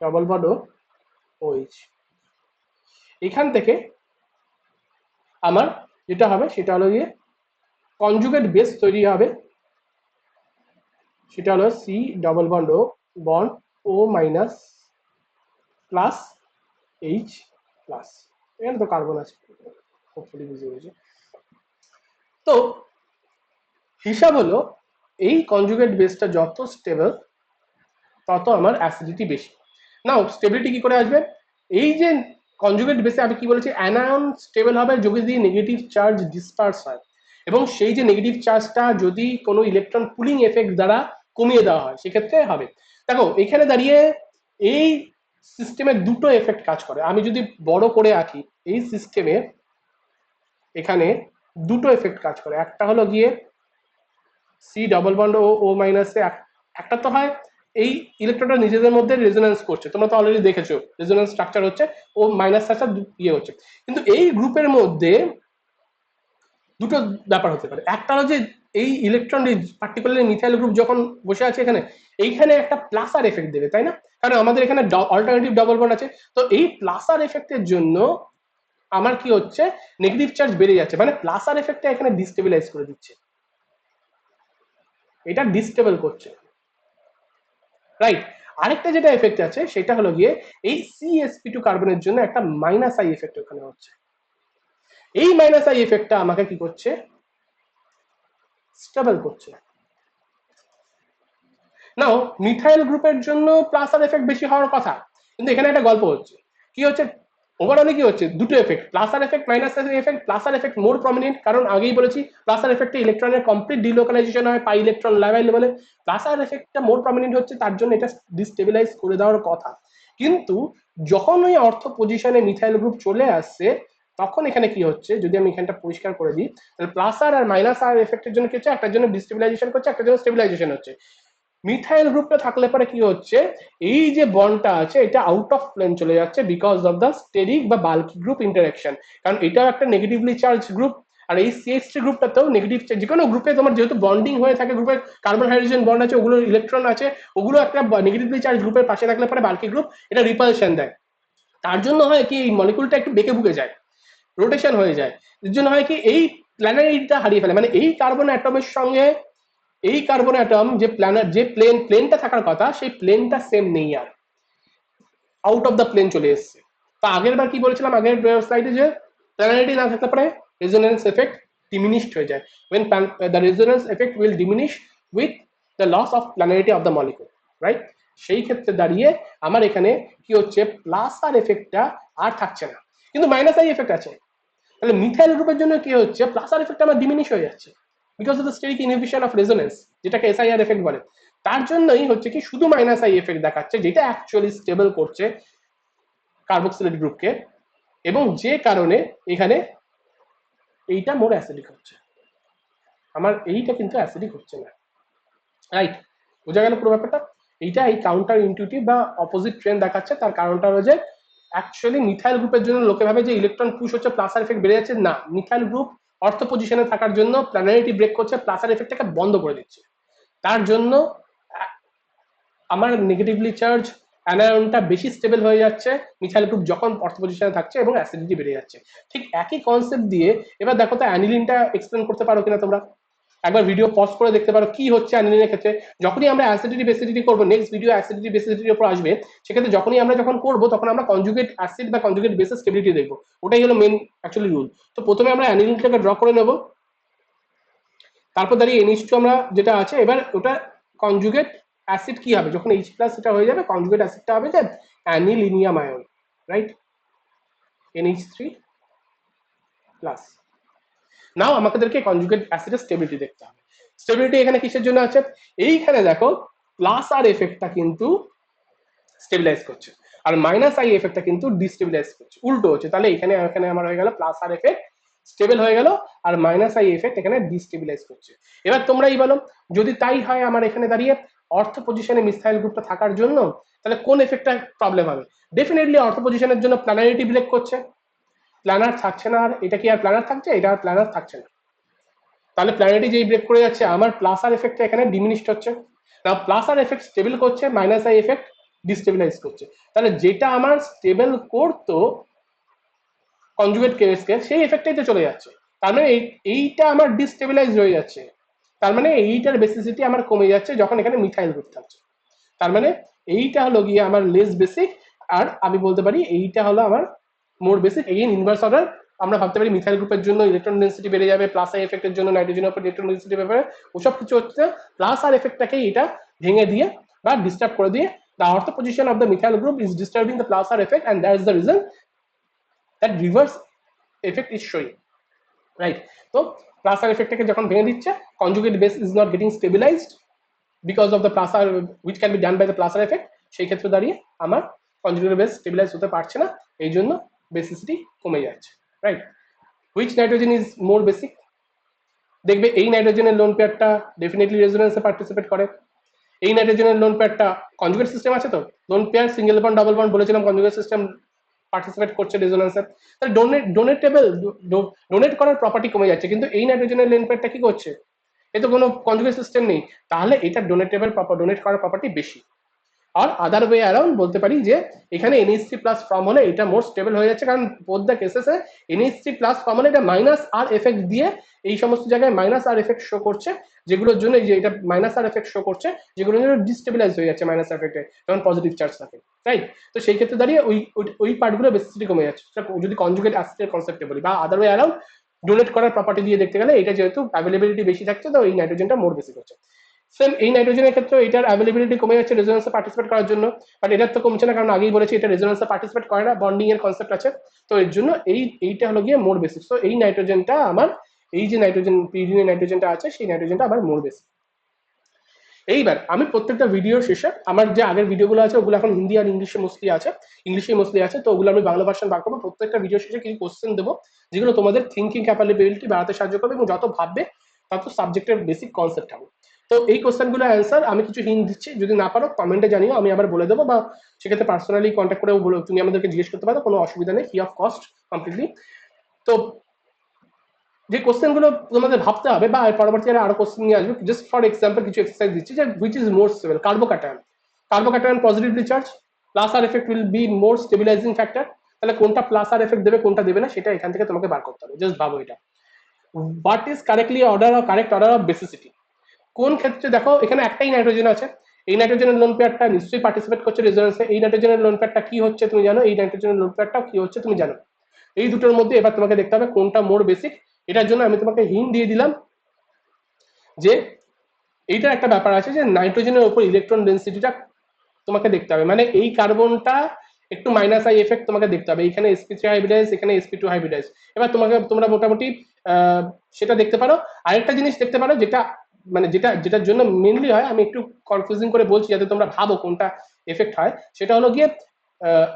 double bond O OH. এখান থেকে আমার যেটা হবে সেটা হলো গিয়ে কনজুগেট বেস তৈরি হবে, সেটা হলো সি ডবল বন্ড ও বন্ড ও মাইনাস প্লাস এইচ প্লাস, এখানে তো কার্বন আছে, হোপফুলি বুঝে গেছে। তো হিসাব হলো এই কনজুগেট বেসটা যত স্টেবল তত আমার অ্যাসিডিটি বেশি। নাও স্টেবিলিটি কি করে আসবে? এই যে কনজুগেট বেসে আমি কি বলেছি, অ্যানায়ন স্টেবল হবে যদি নেগেটিভ চার্জ ডিসপার্স হয়, এবং সেই যে নেগেটিভ চার্জটা যদি কোনো ইলেকট্রন পুলিং এফেক্ট দ্বারা কমিয়ে দেওয়া হয় সেক্ষেত্রে হবে। দেখো এখানে দাঁড়িয়ে এই সিস্টেমে দুটো এফেক্ট কাজ করে, আমি যদি বড় করে আঁকি এই সিস্টেমে এখানে দুটো এফেক্ট কাজ করে। একটা হলো গিয়ে সি ডবল বন্ড ও ও মাইনাসে একটা তো হয় এই ইলেকট্রনটা নিজেদের মধ্যে রেজোনেন্স করছে, তোমরা তো অলরেডি দেখেছো রেজোনেন্স স্ট্রাকচার হচ্ছে, ও মাইনাস স্ট্রাকচার ইয়ে হচ্ছে। কিন্তু এই গ্রুপের মধ্যে দুটো ব্যাপার হতে পারে, একটা হলো যে এই ইলেকট্রন পার্টিকুলারলি মিথাইল গ্রুপ যখন বসে আছে এখানে, এইখানে একটা প্লাসার এফেক্ট দেবে, তাই না? কারণ আমাদের এখানে অল্টারনেটিভ ডাবল বন্ড আছে, তো এই প্লাসার এফেক্টের জন্য আমার কি হচ্ছে, নেগেটিভ চার্জ বেড়ে যাচ্ছে, মানে প্লাসার এফেক্টটা এখানে ডিস্টেবিলাইজ করে দিচ্ছে, এটা ডিস্টেবল করছে, রাইট? আরেকটা যেটা এফেক্ট আছে সেটা হলো গিয়ে এই CsP2 কার্বনের জন্য একটা মাইনাস আই এফেক্ট ওখানে হচ্ছে। এই মাইনাস আই এফেক্টটা আমাকে কি করছে, স্টেবল করছে। নাও মিথাইল গ্রুপের জন্য প্লাসার এফেক্ট বেশি হওয়ার কথা, কিন্তু এখানে একটা গল্প হচ্ছে, কি হচ্ছে ওভারঅলে কি হচ্ছে, দুটো effect, plus R effect minus effect. Plus R effect more prominent, কারণ আগেই বলেছি প্লাসার এফেক্টে ইলেকট্রনের কমপ্লিট ডিলোকালাইজেশন হয় পাই ইলেকট্রন লেভেলে, প্লাসার এফেক্টটা মোর প্রমিনেন্ট হচ্ছে, তার জন্য এটা ডিস্টেবিলাইজ করে দেওয়ার কথা। কিন্তু যখন ওই অর্থ পজিশনে মিথাইল গ্রুপ চলে আসছে, তখন এখানে কি হচ্ছে, যদি আমি এখানটা পরিষ্কার করে দিই, তাহলে প্লাস আর মাইনাস আর এফেক্টের জন্য কি হচ্ছে, একটার জন্য ডিস্টেবিলাইজেশন করছে, একটার জন্য স্টেবিলাইজেশন হচ্ছে। মিথাইল গ্রুপটা থাকলে পরে কি হচ্ছে, এই যে বন্ডটা আছে এটা আউট অফ প্লেন চলে যাচ্ছে বিকজ অফ দ্য স্টেরিক বা বাল্কি গ্রুপ ইন্টারাকশন, কারণ এটাও একটা নেগেটিভলি চার্জ গ্রুপ। আর এই CH3 গ্রুপটাতেও নেগেটিভ, যে কোনো গ্রুপে তোমার যেহেতু বন্ডিং হয়ে থাকে, গ্রুপে কার্বন হাইড্রোজেন বন্ড আছে, ওগুলো ইলেকট্রন আছে, ওগুলো একটা নেগেটিভলি চার্জ গ্রুপের পাশে থাকলে পরে বাল্কি গ্রুপ এটা রিপালশন দেয়। তার জন্য হয় কি, এই মলিকুলটা একটু বেঁকে বুকে যায়, রোটেশন হয়ে যায়, এর জন্য হয় কি এই প্ল্যানারিটিটা হারিয়ে ফেলে, মানে এই কার্বন অ্যাটমের সঙ্গে এই কার্বন অ্যাটম যে প্লেনটা থাকার কথা, সেই প্লেনটা সেম নেই, আর আউট অফ দ্য প্লেন চলে এসছে। তো আগের বার কি বলেছিলাম, আগের স্লাইডে, যে প্ল্যানারিটি না থাকলে পরে রেজোনেন্স এফেক্ট ডিমিনিশড হয়ে যায়, when the resonance effect will diminish with the loss of planarity of the molecule, right? সেই ক্ষেত্রে দাঁড়িয়ে আমার এখানে কি হচ্ছে, প্লাস আর এফেক্টটা আর থাকছে না, কিন্তু মাইনাস আই এফেক্ট আছে। তাহলে মিথাইল গ্রুপের জন্য কি হচ্ছে, প্লাস আর এফেক্ট আমার ডিমিনিশ হয়ে যাচ্ছে because of the steric inhibition of resonance, যেটাকে SIR এফেক্ট বলে। তার জন্যই হচ্ছে কি শুধু মাইনাস আই এফেক্ট দেখাচ্ছে, যেটা অ্যাকচুয়ালি স্টেবল করছে কার্বক্সিলেট গ্রুপকে, এবং যে কারণে এখানে এইটা মোর অ্যাসিডিক হচ্ছে, আমার এইটা কিন্তু অ্যাসিডিক হচ্ছে না, রাইট? বোঝা গেল পুরো ব্যাপারটা? এইটা এই কাউন্টার ইনটিউটিভ বা অপোজিট ট্রেন্ড দেখাচ্ছে, তার কারণটা হলো যে অ্যাকচুয়ালি মিথাইল গ্রুপের জন্য লোকে ভাবে যে ইলেকট্রন পুশ হচ্ছে, প্লাসার এফেক্ট বেড়ে যাচ্ছে, না, মিথাইল গ্রুপ অর্থ পজিশনে থাকার জন্য প্ল্যানারিটি ব্রেক করছে, প্লাসার এফেক্টটাকে বন্ধ করে দিচ্ছে, তার জন্য আমার নেগেটিভলি চার্জ অ্যানায়নটা বেশি স্টেবল হয়ে যাচ্ছে মিথাইল গ্রুপ যখন অর্থ পজিশনে থাকছে, এবং অ্যাসিডিটি বেড়ে যাচ্ছে। ঠিক একই কনসেপ্ট দিয়ে এবার দেখো তো অ্যানিলিনটা এক্সপ্লেন করতে পারো কিনা তোমরা, একবার ভিডিও পজ করে দেখতে পারো কি হচ্ছে অ্যানিলিনের ক্ষেত্রে। যখনই আমরা অ্যাসিডিটি বেসিডিটি করবো, নেক্সট ভিডিও অ্যাসিডিটি বেসিডিটির উপর আসবে, সেক্ষেত্রে যখনই আমরা যখন করবো তখন আমরা কনজুগেট অ্যাসিড বা কনজুগেট বেসেস স্টেবিলিটি দেখবো, ওটাই হলো মেন অ্যাকচুয়ালি রুল। তো প্রথমে আমরা অ্যানিলিনটাকে ড্র করে নেব, তারপর দাঁড়িয়ে NH2 আমরা যেটা আছে, এবার ওটা কনজুগেট অ্যাসিড কি হবে, যখন H+ এটা হয়ে যাবে, কনজুগেট অ্যাসিডটা হবে যে অ্যানিলিনিয়াম আয়ন, রাইট? NH3+। নাও আমাদেরকে কনজুগেট অ্যাসিডের স্টেবিলিটি দেখতে হবে। স্টেবিলিটি এখানে কিসের জন্য আছে, এইখানে দেখো প্লাস আর এফেক্টটা কিন্তু স্টেবিলাইজ করছে, আর মাইনাস আই এফেক্টটা কিন্তু ডিস্টেবিলাইজ করছে, উল্টো হচ্ছে। তাহলে এখানে এখানে আমার হয়ে গেল প্লাস আর এফেক্ট স্টেবল হয়ে গেল, আর মাইনাস আই এফেক্ট এখানে ডিস্টেবিলাইজ করছে। এবার তোমরাই বলো, যদি তাই হয় আমার এখানে দাঁড়িয়ে অর্থ পজিশনে মিথাইল গ্রুপটা থাকার জন্য, তাহলে কোন এফেক্টটা প্রবলেম হবে? ডেফিনেটলি অর্থ পজিশনের জন্য প্ল্যানারিটি ব্রেক করছে, প্ল্যানার থাকছে না, আর এটা কি আর প্ল্যানার থাকছে? এটা আর প্ল্যানার থাকছে না, তাহলে প্ল্যানারিটি যেই ব্রেক করে যাচ্ছে, আমার প্লাস আর এফেক্টটা এখানে ডিমিনিশড হচ্ছে না, প্লাস আর এফেক্ট স্টেবল করছে, মাইনাস আই এফেক্ট ডিস্টেবিলাইজ করছে। তাহলে যেটা আমার স্টেবল করতো কনজুগেট কেসকে, সেই এফেক্টটাই তো চলে যাচ্ছে, তার মানে এইটা আমার ডিস্টেবিলাইজ হয়ে যাচ্ছে, তার মানে এইটার বেসিসিটি আমার কমে যাচ্ছে যখন এখানে মিথাইল গ্রুপ থাকছে। তার মানে এইটা হলো গিয়ে আমার লেস বেসিক, আর আমি বলতে পারি এইটা হলো আমার মোর বেসিক। এগেইন ইনভার্স অর্ডার, আমরা ভাবতে পারি মিথাইল গ্রুপের জন্য ইলেকট্রন ডেন্সিটি বেড়ে যাবে, প্লাস আই এফেক্টের জন্য নাইট্রোজেনের উপর ইলেকট্রন ডেন্সিটি বেড়ে যাবে, ওসব কিছু হচ্ছে প্লাস আর এফেক্টটাকে এটা ভেঙে দিয়ে বা ডিস্টার্ব করে দিয়ে, the ortho position of the methyl group is disturbing the plus R effect, and that is the reason that reverse effect is showing, right? তো plus R effect টাকে যখন ভেঙে দিচ্ছে, conjugate base is not getting stabilized because of the plus R, which can be done by the plus R effect, সেই ক্ষেত্রে দাঁড়িয়ে আমার conjugate base stabilize হতে পারছে না, এই জন্য basicity কমে যাচ্ছে, right? Which nitrogen is more basic? দেখবে এই নাইট্রোজেনের লোন পেয়ারটা ডেফিনেটলি রেজোনেন্সে পার্টিসিপেট করে, এই নাইট্রোজেনের লোন পেয়ারটা কনজুগেট সিস্টেম আছে, তো lone pair single bond double bond বলেছিলাম কনজুগেট সিস্টেম পার্টিসিপেট করছে রেজোনেন্সে, তাহলে ডোনেট করার প্রপার্টি কমে যাচ্ছে, কিন্তু এই নাইট্রোজেনের লোন পেয়ারটা কি করছে, এ তো কোনো কনজুগেট সিস্টেম নেই, তাহলে এটা ডোনেট করার প্রপার্টি বেশি। আর আদার ওয়ে অ্যারাউন্ড বলতে পারি যে এখানে NH3 প্লাস ফর্ম হলে এটা মোর স্টেবল হয়ে যাচ্ছে, কারণ বোথ দ্য কেসেসে NH3 প্লাস ফর্ম হলে এটা মাইনাস আর এফেক্ট দিয়ে এই সমস্ত জায়গায় মাইনাস আর এফেক্ট শো করছে, যেগুলোর জন্য এই যে এটা মাইনাস আর এফেক্ট শো করছে, যেগুলোর জন্য ডিস্টেবিলাইজ হয়ে যাচ্ছে মাইনাস এফেক্টে যখন পজিটিভ চার্জ থাকে, রাইট? তো সেই ক্ষেত্রে দাঁড়িয়ে ওই পার্টগুলো বেসিসিটি কমে যাচ্ছে, যদি কনজুগেট অ্যাসিডের কনসেপ্টে বলি, বা আদার ওয়ে অ্যারাউন্ড ডোনেট করার প্রপার্টি দিয়ে দেখতে গেলে এটা যেহেতু অ্যাভেলেবিলিটি বেশি থাকছে, তো এই নাইট্রোজেনটা মোর বেশি করছে। সেম এই নাইট্রোজেনের ক্ষেত্রে এটার অ্যাভেলেবিলিটি কমে যাচ্ছে রেজোনেন্সে পার্টিসিপেট করার জন্য, বাট এটার তো কমছে না, কারণ আগেই বলেছি এটা রেজোনেন্সে পার্টিসিপেট করে না, বন্ডিং এর কনসেপ্ট আছে, তো এর জন্য এইটা হলো গিয়ে মোর বেসিস। তো এই নাইট্রোজেনটা আমার, এই যে নাইট্রোজেন পিরিডিনের নাইট্রোজেনটা আছে সেই নাইট্রোজেনটা আমার মোর বেসিস। এইবার আমি প্রত্যেকটা ভিডিওর শেষে আমার যে আগের ভিডিওগুলো আছে ওগুলো এখন হিন্দি আর ইংলিশে মোস্টলি আছে, তো ওগুলো আমি বাংলা ভার্সন বার করবো। প্রত্যেকটা ভিডিও শেষে কিছু কোশ্চেন দেবো যেগুলো তোমাদের থিঙ্কিং ক্যাপাবিলিটি বাড়াতে সাহায্য করবে, এবং যত ভাববে তত সাবজেক্টের বেসিক কনসেপ্ট হবে। তো এই কোশ্চেনগুলো অ্যান্সার আমি কিছু হিন্ট দিচ্ছি, যদি না পারো কমেন্টে জানিও, আমি আবার বলে দেবো, বা সেক্ষেত্রে পার্সোনালি কন্ট্যাক্ট করেও বলো, তুমি আমাদেরকে জিজ্ঞেস করতে পারো, কোনো অসুবিধা নেই, ফ্রি অফ কস্ট কমপ্লিটলি। তো যে কোশ্চেনগুলো তোমাদের ভাবতে হবে, বা পরবর্তীকালে আরো কোশ্চেন নিয়ে আসবে, জাস্ট ফর এক্সাম্পল কিছু এক্সারসাইজ দিচ্ছি, যে which is more stable, carbocation positively charge, plus R effect will be more stabilizing factor, তাহলে কোনটা প্লাস আর এফেক্ট দেবে কোনটা দেবে না সেটা এখান থেকে তোমাকে বার করতে হবে, জাস্ট ভাবো এটা। What is correct order of basicity, কোন ক্ষেত্রে দেখো এখানে একটাই নাইট্রোজেন আছে, এই নাইট্রোজেনের লোন পেয়ারটা নিশ্চয়ই পার্টিসিপেট করছে রেজোনেন্সে, এই নাইট্রোজেনের লোন পেয়ারটা কি হচ্ছে তুমি জানো, এই নাইট্রোজেনের লোন পেয়ারটা কি হচ্ছে তুমি জানো, এই দুটোর মধ্যে এবার তোমাকে দেখতে হবে কোনটা মোর বেসিক। এটার জন্য আমি তোমাকে হিন্ট দিয়ে দিলাম যে এইটার একটা ব্যাপার আছে যে নাইট্রোজেনের উপর ইলেকট্রন ডেন্সিটিটা তোমাকে দেখতে হবে, মানে এই কার্বনটা একটু মাইনাস আই এফেক্ট তোমাকে দেখতে হবে, এখানে sp3 হাইব্রিডাইজ, এখানে sp2 হাইব্রিডাইজ, এবার তোমরা মোটামুটি সেটা দেখতে পারো। আরেকটা জিনিস দেখতে পারো যেটা মানে যেটার জন্য মেনলি হয়, আমি একটু কনফিউজিং করে বলছি যাতে তোমরা ভাবো কোনটা এফেক্ট হয়, সেটা হলো গিয়ে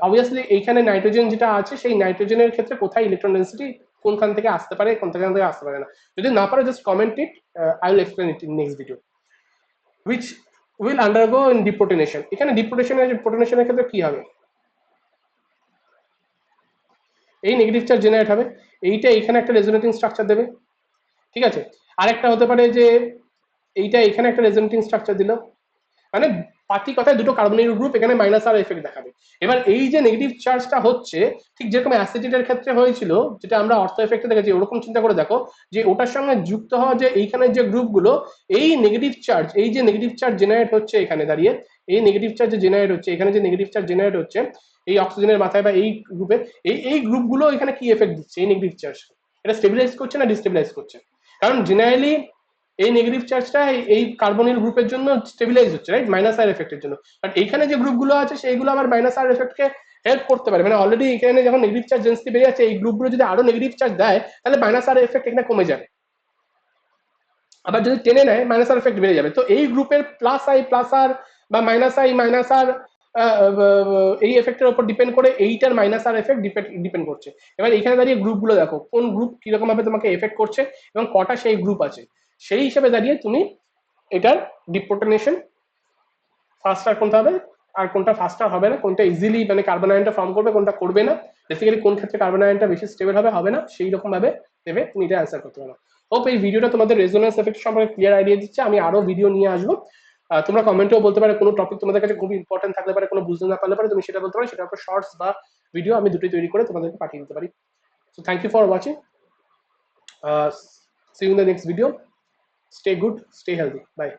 অবভিয়াসলি এইখানে নাইট্রোজেন যেটা আছে সেই নাইট্রোজেনের ক্ষেত্রে কোথায় ইলেকট্রন ডেন্সিটি কোনখান থেকে আসতে পারে, কোন থেকে আসতে পারে না, যদি না পারো just comment it, I will explain it in next video. which will undergo in deprotonation, এখানে ডিপ্রোটেশনের ক্ষেত্রে কি হবে, এই নেগেটিভ চার্জ জেনারেট হবে, এইটা এখানে একটা রেজোনেটিং স্ট্রাকচার দেবে, ঠিক আছে, আরেকটা হতে পারে যে এইটা এখানে একটা রেজোনেটিং স্ট্রাকচার দিল, মানে বাকি কথায় দুটো কার্বনিল গ্রুপ এখানে মাইনাস আর এফেক্ট দেখাবে। এবার এই যে নেগেটিভ চার্জটা হচ্ছে ঠিক যেরকম অ্যাসিডিটের ক্ষেত্রে হয়েছিল, যেটা আমরা অর্থ এফেক্টে দেখেছি, ওরকম চিন্তা করে দেখো যে ওটার সঙ্গে যুক্ত হওয়া যে এইখানের যে গ্রুপগুলো, এই যে নেগেটিভ চার্জ জেনারেট হচ্ছে এখানে দাঁড়িয়ে, এই নেগেটিভ চার্জ যে জেনারেট হচ্ছে এখানে, যে নেগেটিভ চার্জ জেনারেট হচ্ছে এই অক্সিজেনের মাথায় বা এই গ্রুপে, এই গ্রুপগুলো এখানে কি এফেক্ট দিচ্ছে, এই নেগেটিভ চার্জ এটা স্টেবিলাইজ করছে না ডিস্টেবিলাইজ করছে, কারণ জেনারেলি এই নেগেটিভ চার্জটা এই কার্বনিল গ্রুপের জন্য স্টেবিলাইজ হচ্ছে, রাইট, মাইনাস আর এফেক্টের জন্য, বাট এইখানে যে গ্রুপগুলো আছে সেইগুলো আবার মাইনাস আর এফেক্টকে হেল্প করতে পারে, মানে অলরেডি এখানে যখন নেগেটিভ চার্জ ডেন্সিটি বেড়ে যাচ্ছে, এই গ্রুপগুলো যদি আরো নেগেটিভ চার্জ দেয় তাহলে মাইনাস আর এফেক্ট এখানে কমে যাবে, আবার যদি টেনে নেয় মাইনাস আর এফেক্ট বেড়ে যাবে। তো এই গ্রুপের প্লাস আর বা মাইনাস আর এই এফেক্টের উপর ডিপেন্ড করে এইটার মাইনাস আর এফেক্ট ডিপেন্ড করছে। এবার এখানে দাঁড়িয়ে গ্রুপগুলো দেখো কোন গ্রুপ কিরকম ভাবে তোমাকে এফেক্ট করছে এবং কটা সেই গ্রুপ আছে, সেই হিসাবে দাঁড়িয়ে তুমি এটার ডিপ্রোটনেশন ফাস্টার কোনটা হবে আর কোনটা ফাস্টার হবে না, কোনটা ইজিলি মানে কার্বন আয়নটা ফর্ম করবে কোনটা করবে না, বেসিক্যালি কোন ক্ষেত্রে কার্বন আয়নটা বেশি স্টেবল হবে না, সেই রকম ভাবে দেবে তুমি এটা অ্যান্সার করতে পারো। হোপ এই ভিডিওটা তোমাদের রেজোনেন্স এফেক্ট সম্পর্কে ক্লিয়ার আইডিয়া দিচ্ছে। আমি আরো ভিডিও নিয়ে আসবো, তোমরা কমেন্টেও বলতে পারো কোনো টপিক তোমাদের কাছে খুব ইম্পর্টেন্ট থাকলে পারে, কোনো বুঝতে না পারলে পারে তুমি সেটা বলতে পারো, সেটার উপর শর্টস বা ভিডিও আমি দুটোই তৈরি করে তোমাদেরকে পাঠিয়ে দিতে পারি। So thank you for watching, see you in the next video, stay good, stay healthy, by.